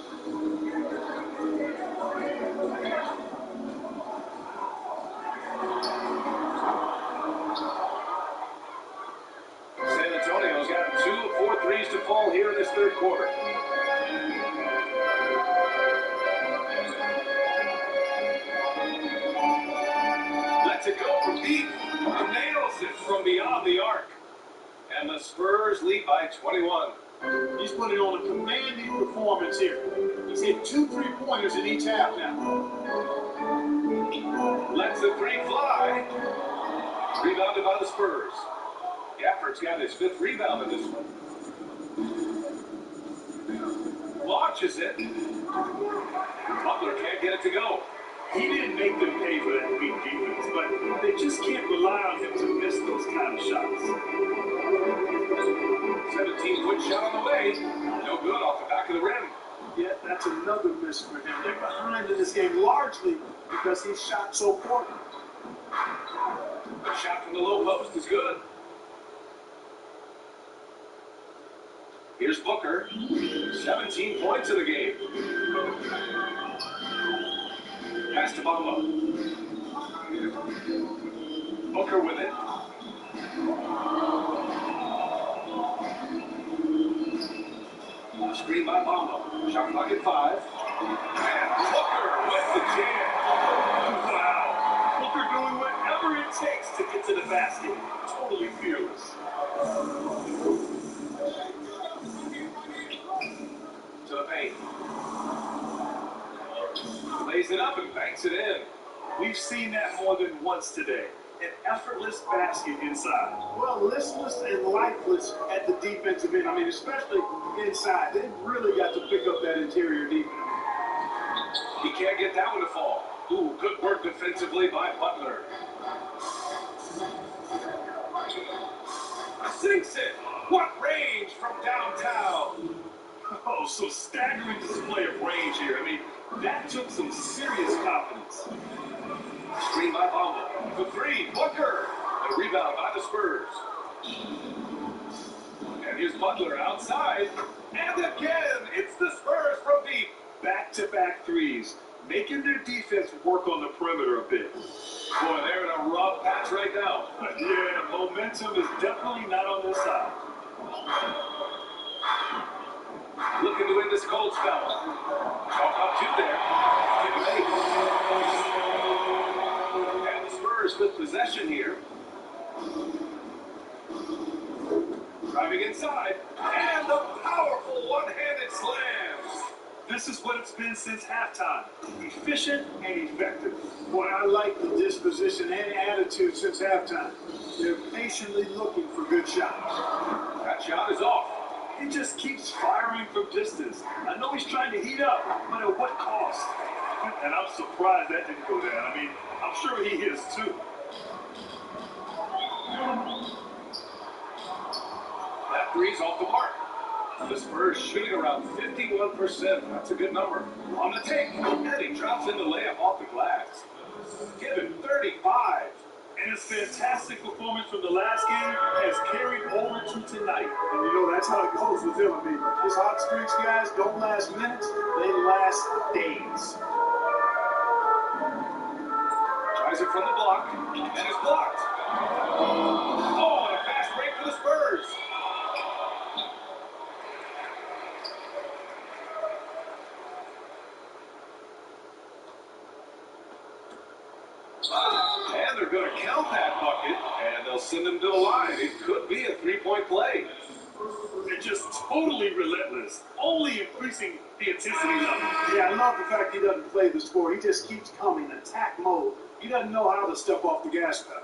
San Antonio's got 2 of 4 threes to fall here in this third quarter. Lets it go from deep. Nails it from beyond the arc. And the Spurs lead by 21. He's putting on a commanding performance here. He's hit 2 3-pointers in each half now. Lets the 3 fly. Rebounded by the Spurs. Gafford's got his 5th rebound in this one. Launches it. Butler can't get it to go. He didn't make them pay for that weak defense, but they just can't rely on him to miss those kind of shots. 17-foot shot on the way. No good off the back of the rim. Yet that's another miss for him. They're behind in this game largely because he shot so poorly. The shot from the low post is good. Here's Booker. 17 points in the game. Pass to Bamba. Booker with it. Screen by Bamba. Shot clock at 5. And Booker with the jam. Wow. Booker doing whatever it takes to get to the basket. Totally fearless. To the paint. Lays it up and banks it in. We've seen that more than once today. An effortless basket inside. Well, listless and lifeless at the defensive end. I mean, especially inside. They really got to pick up that interior defense. He can't get that one to fall. Ooh, good work defensively by Butler. Sinks it. What range from downtown? Oh, so staggering display of range here. I mean, that took some serious confidence. Screen by Bamba. The 3, Booker. The rebound by the Spurs. And Here's Butler outside. And again, it's the Spurs from deep. Back-to-back threes, making their defense work on the perimeter a bit. Boy, they're in a rough patch right now. Yeah, momentum is definitely not on their side. Looking to end this cold spell. Chalk up two there. Give it 8. And the Spurs with possession here. Driving inside. And the powerful one-handed slams. This is what it's been since halftime. Efficient and effective. Boy, I like the disposition and attitude since halftime. They're patiently looking for good shots. That shot is off. He just keeps firing from distance. I know he's trying to heat up, but at what cost? And I'm surprised that didn't go down. I mean, I'm sure he is too. That three's off the mark. The Spurs shooting around 51%. That's a good number. On the take. And he drops in the layup off the glass. Given 35. And his fantastic performance from the last game has carried over to tonight. And you know, that's how it goes with him. I mean, his hot streaks, guys, don't last minutes. They last days. Tries it from the block. And it's blocked. Oh, and a fast break for the Spurs. And they're going to count that bucket, and they'll send them to the line. It could be a three-point play. They're just totally relentless, only increasing the intensity level. Yeah, I love the fact he doesn't play the sport. He just keeps coming, attack mode. He doesn't know how to step off the gas pedal.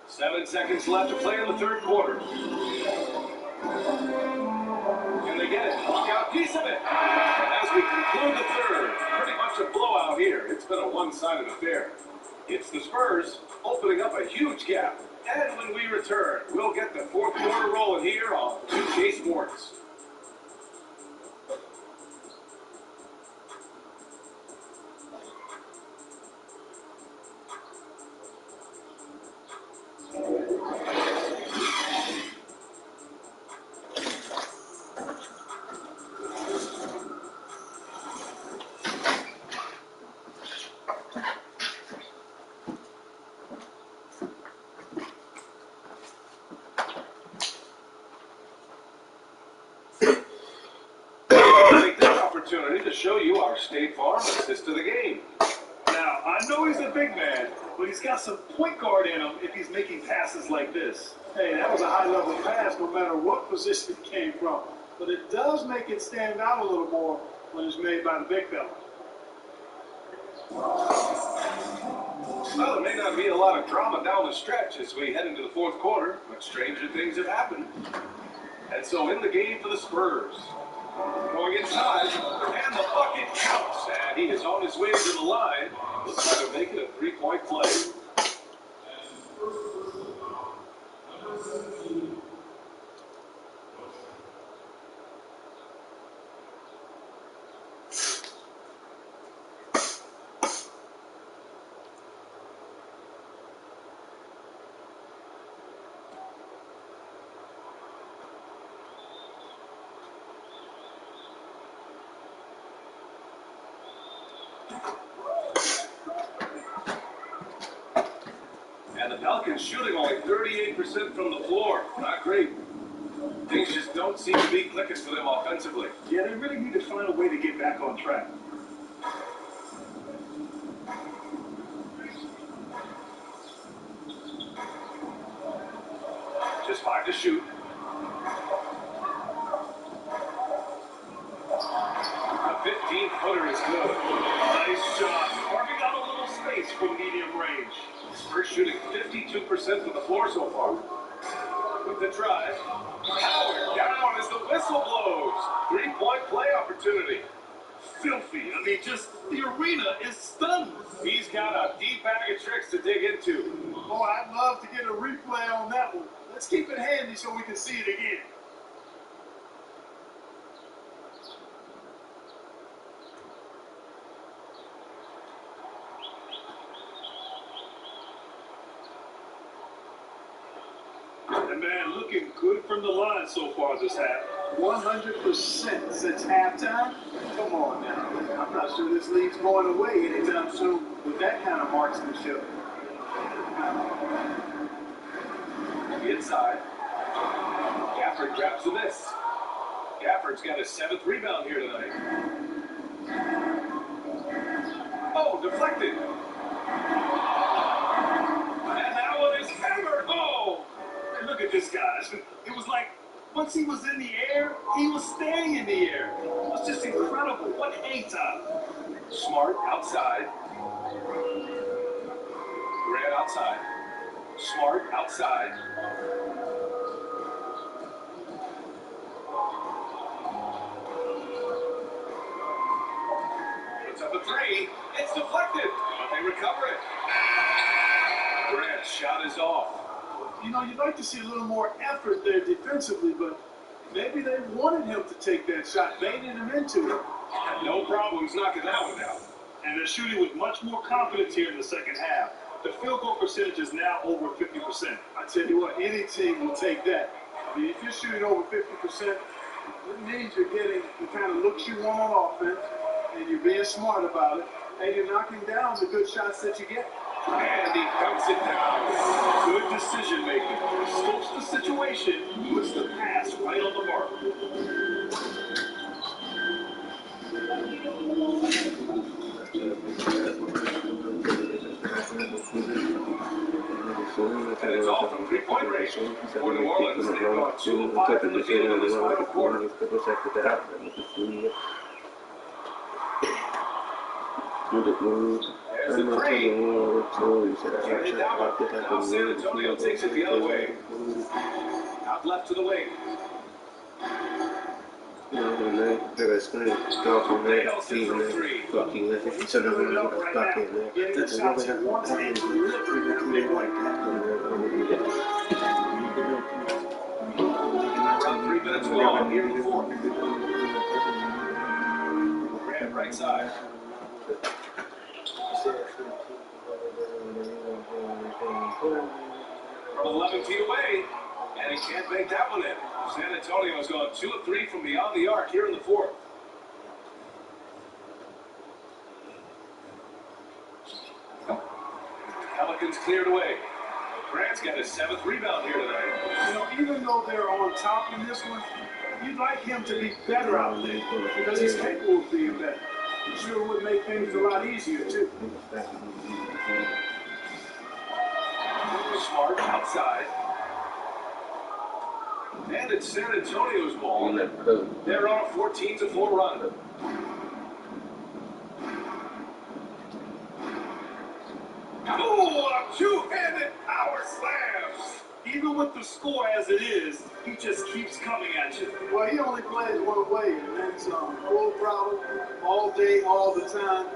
Seven seconds left to play in the third quarter. Can they get it? Look out, piece of it. And as we conclude the third, pretty much a blowout here. It's been a one-sided affair. It's the Spurs opening up a huge gap. And when we return, we'll get the fourth quarter rolling here on 2K Sports. Opportunity to show you our State Farm assist to the game. Now, I know he's a big man, but he's got some point guard in him if he's making passes like this. Hey, that was a high-level pass no matter what position it came from. But it does make it stand out a little more when it's made by the big fella. Well, there may not be a lot of drama down the stretch as we head into the fourth quarter, but stranger things have happened. And so in the game for the Spurs. Going inside, and the bucket counts, and he is on his way to the line. Looks like to make it a three-point play. And the Pelicans shooting only 38% from the floor. Not great. Things just don't seem to be clicking for them offensively. Yeah, they really need to find a way to get back on track. Just 5 to shoot. A 15-footer is good. Nice shot. Carving out a little space from medium range. Spurs shooting 52% from the floor so far. With the drive. Howard down as the whistle blows. 3-point three-point play opportunity. Filthy. I mean, just the arena is stunned. He's got a deep bag of tricks to dig into. Oh, I'd love to get a replay on that one. Let's keep it handy so we can see it again. And man, looking good from the line so far this half. 100% since halftime. Come on now. I'm not sure this league's going away anytime soon with that kind of marksmanship. Inside. Gafford grabs the miss. Gafford's got his 7th rebound here tonight. Oh, deflected. And that one is hammered home. And look at this, guys. It was like once he was in the air, he was staying in the air. It was just incredible. What hang time. Smart outside. Grant outside. Smart outside. Puts up a three. It's deflected, but they recover it. Grant's shot is off. You know, you'd like to see a little more effort there defensively, but maybe they wanted him to take that shot, baited him into it. No problems knocking that one down. And they're shooting with much more confidence here in the second half. The field goal percentage is now over 50%. I tell you what, any team will take that. I mean, if you're shooting over 50%, it means you're getting the kind of looks you want on offense, and you're being smart about it, and you're knocking down the good shots that you get. And he counts it down. Good decision making. Scopes the situation, puts the pass right on the mark. And it's all from three-point range. For New Orleans, they've gone 2 of 5 in the field in this final quarter. There's the three. And it down. Now San Antonio takes it the other way. Out left to the wing. They don't seem from three. He's doing it up right now. Getting the shots he wants and delivering them big like that. Around 3 minutes gone here in the fourth. Grant right side. From 11 feet away, and he can't make that one in. San Antonio's gone 2 of 3 from beyond the arc here in the fourth. Pelicans cleared away. Grant's got his 7th rebound here tonight. You know, even though they're on top in this one, you'd like him to be better out there because he's capable of being better. It sure would make things a lot easier, too. Smart outside. And it's San Antonio's ball. They're on a 14-4 run. Oh, a two-handed power slams. Even with the score as it is, he just keeps coming at you. Well, he only plays one way, and that's full throttle, all day, all the time,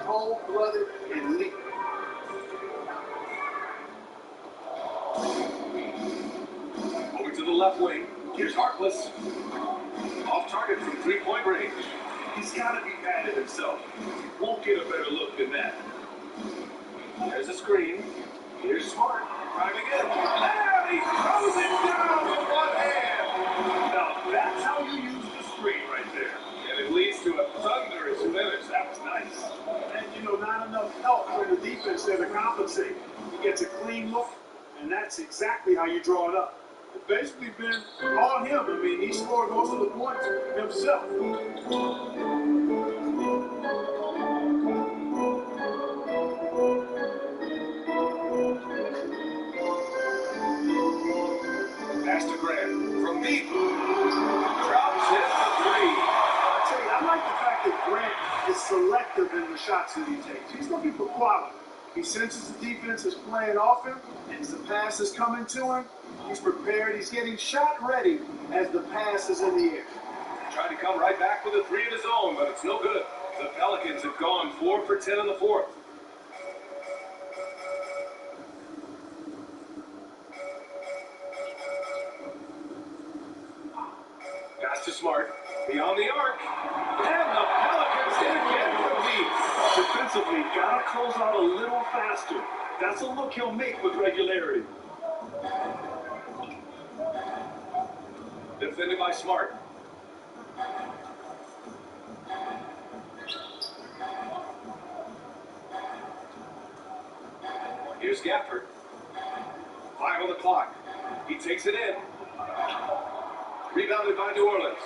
cold-blooded, and elite. Over to the left wing. Here's Harkless. Off target from three-point range. He's got to be mad at himself. He won't get a better look than that. There's a screen. Here's Smart. Driving in. And he throws it down with one hand. Now, that's how you use the screen right there. And it leads to a thunderous finish. That was nice. And, you know, not enough help from the defense there to compensate. He gets a clean look, and that's exactly how you draw it up. It's basically been all him. I mean, he scored most of the points himself. Pass to Grant from deep. Drops it for 3. I tell you, I like the fact that Grant is selective in the shots that he takes. He's looking for quality. He senses the defense is playing off him, and as the pass is coming to him, he's prepared. He's getting shot ready as the pass is in the air. tried to come right back with a three of his own, but it's no good. The Pelicans have gone 4 for 10 in the fourth. Pass to Smart. Beyond the arc. And the Pelicans hit again from deep. Defensively, gotta close out a little faster. That's a look he'll make with regularity. Defended by Smart. Here's Gafford. 5 on the clock. He takes it in. Rebounded by New Orleans.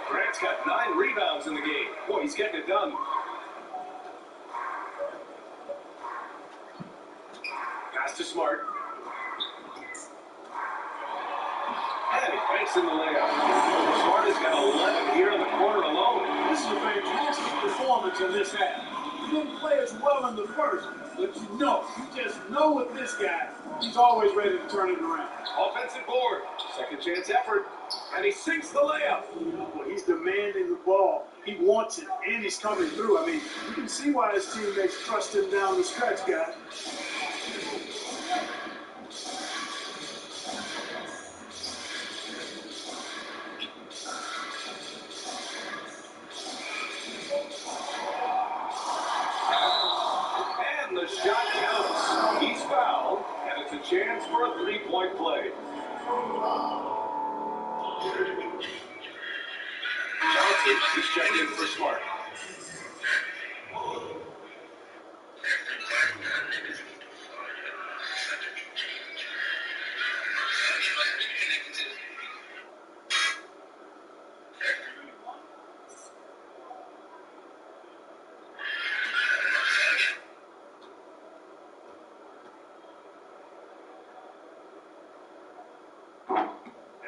Grant's got 9 rebounds in the game. Boy, he's getting it done. Pass to Smart. And he banks in the layup. Smart has got 11 here in the corner alone. This is a fantastic performance in this half. He didn't play as well in the first, but you just know with this guy, he's always ready to turn it around. Offensive board. Second chance effort. And he sinks the layup. Well, he's demanding the ball. He wants it, and he's coming through. I mean, you can see why his teammates trust him down the stretch, guys. And the shot counts. He's fouled, and it's a chance for a three-point play. Johnson is checked in for Smart.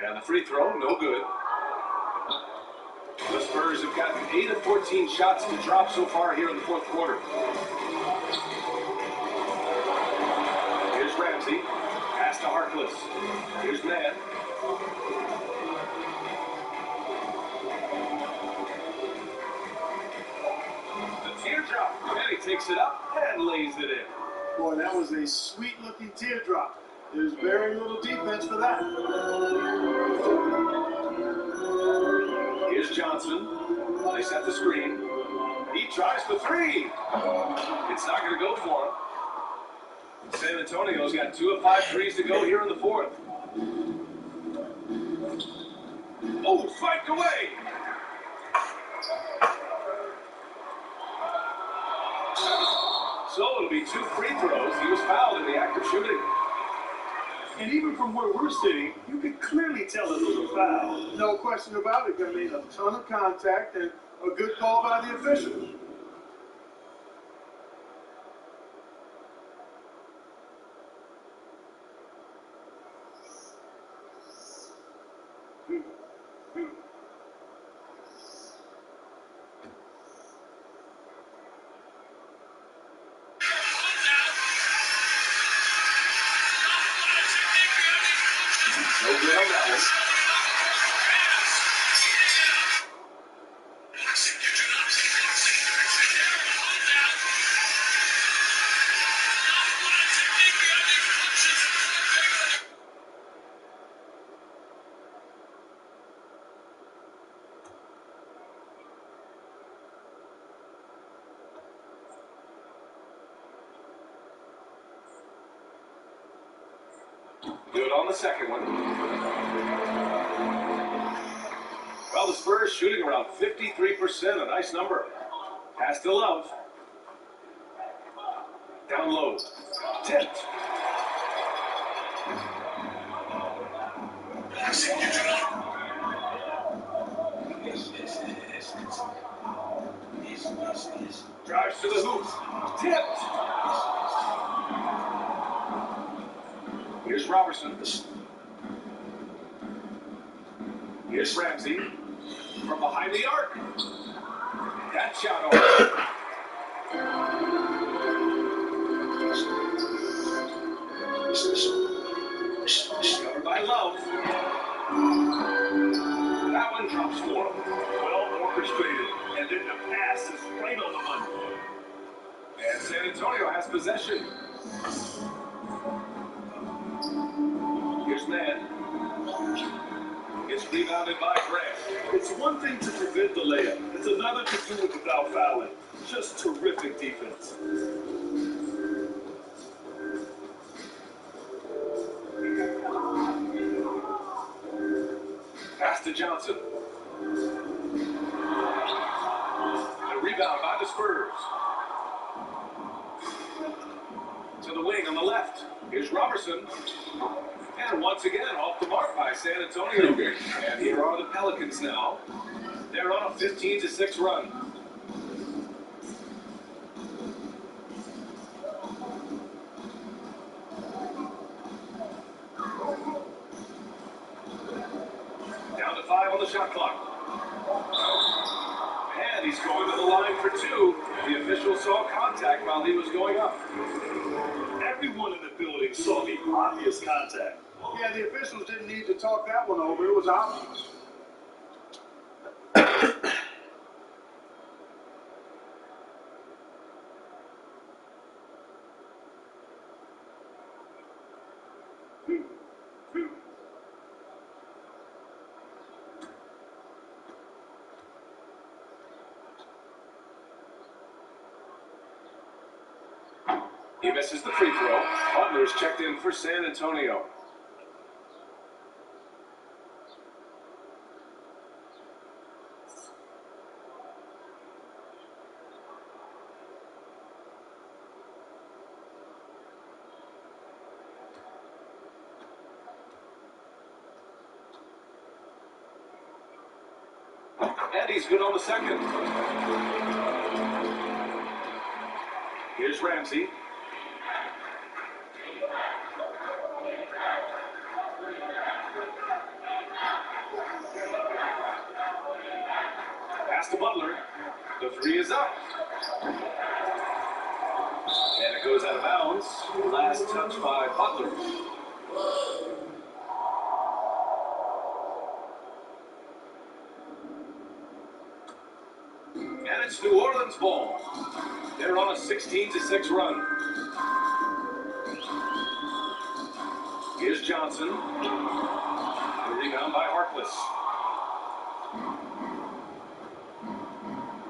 And the free throw, no good. The Spurs have gotten 8 of 14 shots to drop so far here in the fourth quarter. Here's Ramsey. Pass to Harkless. Here's Mann. The teardrop. And he takes it up and lays it in. Boy, that was a sweet-looking teardrop. There's very little defense for that. Here's Johnson. They set the screen. He tries the three. It's not going to go for him. San Antonio's got 2 of 5 threes to go here in the fourth. Oh, spiked away. So it'll be 2 free throws. He was fouled in the act of shooting. And even from where we're sitting, you can clearly tell it was a foul. No question about it. I mean, a ton of contact and a good call by the official. No good on that one. Good on the second one. Well, the Spurs shooting around 53%, a nice number. Pass to Love. Down low. Tipped. Drives to the hoop. Tipped. Here's Robertson. Here's Ramsey. From behind the arc. That shot over. Covered by Love. That one drops for him. Well orchestrated, and then the pass is right on the money. And San Antonio has possession. Here's Mann. Gets rebounded by Grant. It's one thing to prevent the layup. It's another to do it without fouling. Just terrific defense. Pass to Johnson. A rebound by the Spurs. To the wing on the left. Here's Robertson. And once again, off the mark by San Antonio. And here are the Pelicans now. They're on a 15-6 run. Down to 5 on the shot clock. And he's going to the line for 2. The official saw contact while he was going up. Everyone in the building saw the obvious contact. Yeah, the officials didn't need to talk that one over. It was obvious. He misses the free throw. Butler's checked in for San Antonio. And he's good on the second. Here's Ramsey. Pass to Butler. The three is up. And it goes out of bounds. Last touch by Butler. And it's New Orleans ball. They're on a 16-6 run. Here's Johnson. The rebound by Harkless.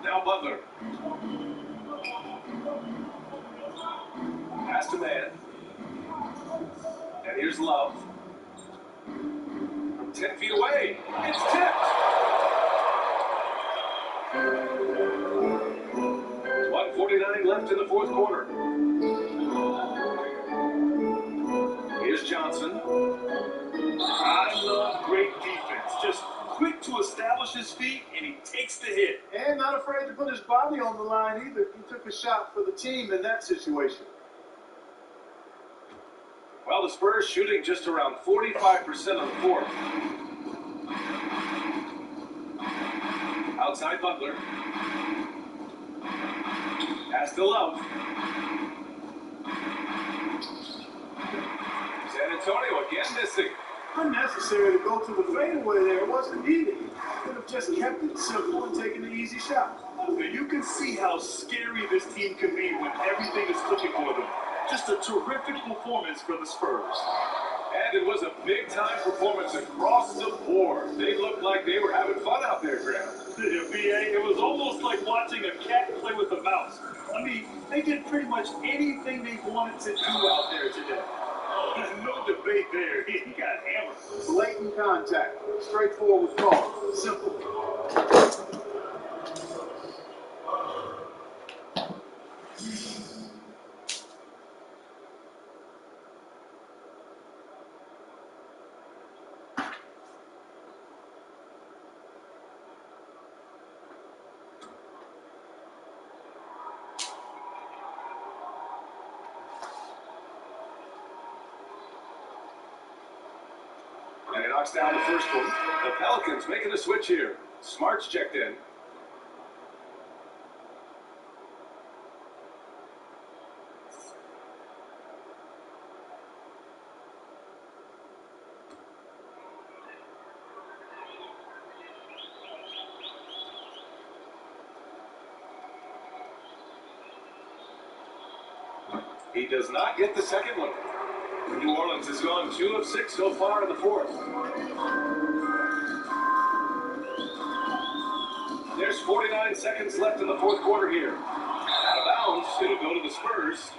Now Butler. Pass to Mann. And here's Love. From 10 feet away. It's tipped. 1:49 left in the fourth quarter. Here's Johnson. I love great defense. Just quick to establish his feet, and he takes the hit. And not afraid to put his body on the line either. He took a shot for the team in that situation. Well, the Spurs shooting just around 45% on the fourth. Outside Butler. Pass to Love. San Antonio again missing. Unnecessary to go to the fadeaway there. It wasn't needed. Could have just kept it simple and taken the easy shot. Now you can see how scary this team can be when everything is clicking for them. Just a terrific performance for the Spurs. And it was a big-time performance across the board. They looked like they were having fun out there, Graham. Yeah, BA, it was almost like watching a cat play with a mouse. I mean, they did pretty much anything they wanted to do out there today. No debate there. He got hammered. Blatant contact. Straightforward call. Simple. And he knocks down the first one. The Pelicans making a switch here. Smart's checked in. He does not get the second one. New Orleans has gone 2 of 6 so far in the fourth. There's 49 seconds left in the fourth quarter here. Out of bounds, it'll go to the Spurs.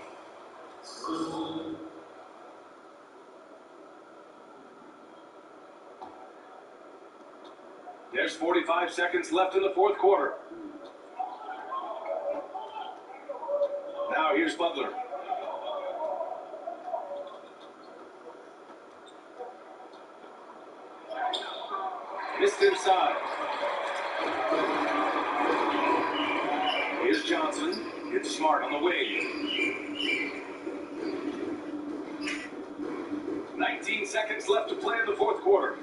There's 45 seconds left in the fourth quarter. Now here's Butler. Missed inside. Here's Johnson. It's Smart on the wing. 19 seconds left to play in the fourth quarter.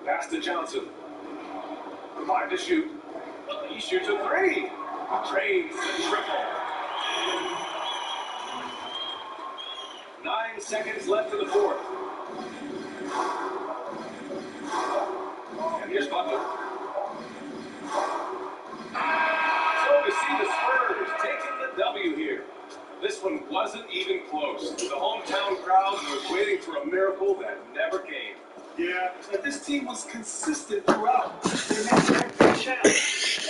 Pass to Johnson. 5 to shoot. He shoots a 3. Trades the triple. 9 seconds left in the fourth. And here's Butler. So to see the Spurs taking the W here. This one wasn't even close. The hometown crowd was waiting for a miracle that never came. Yeah, but this team was consistent throughout. They met every challenge.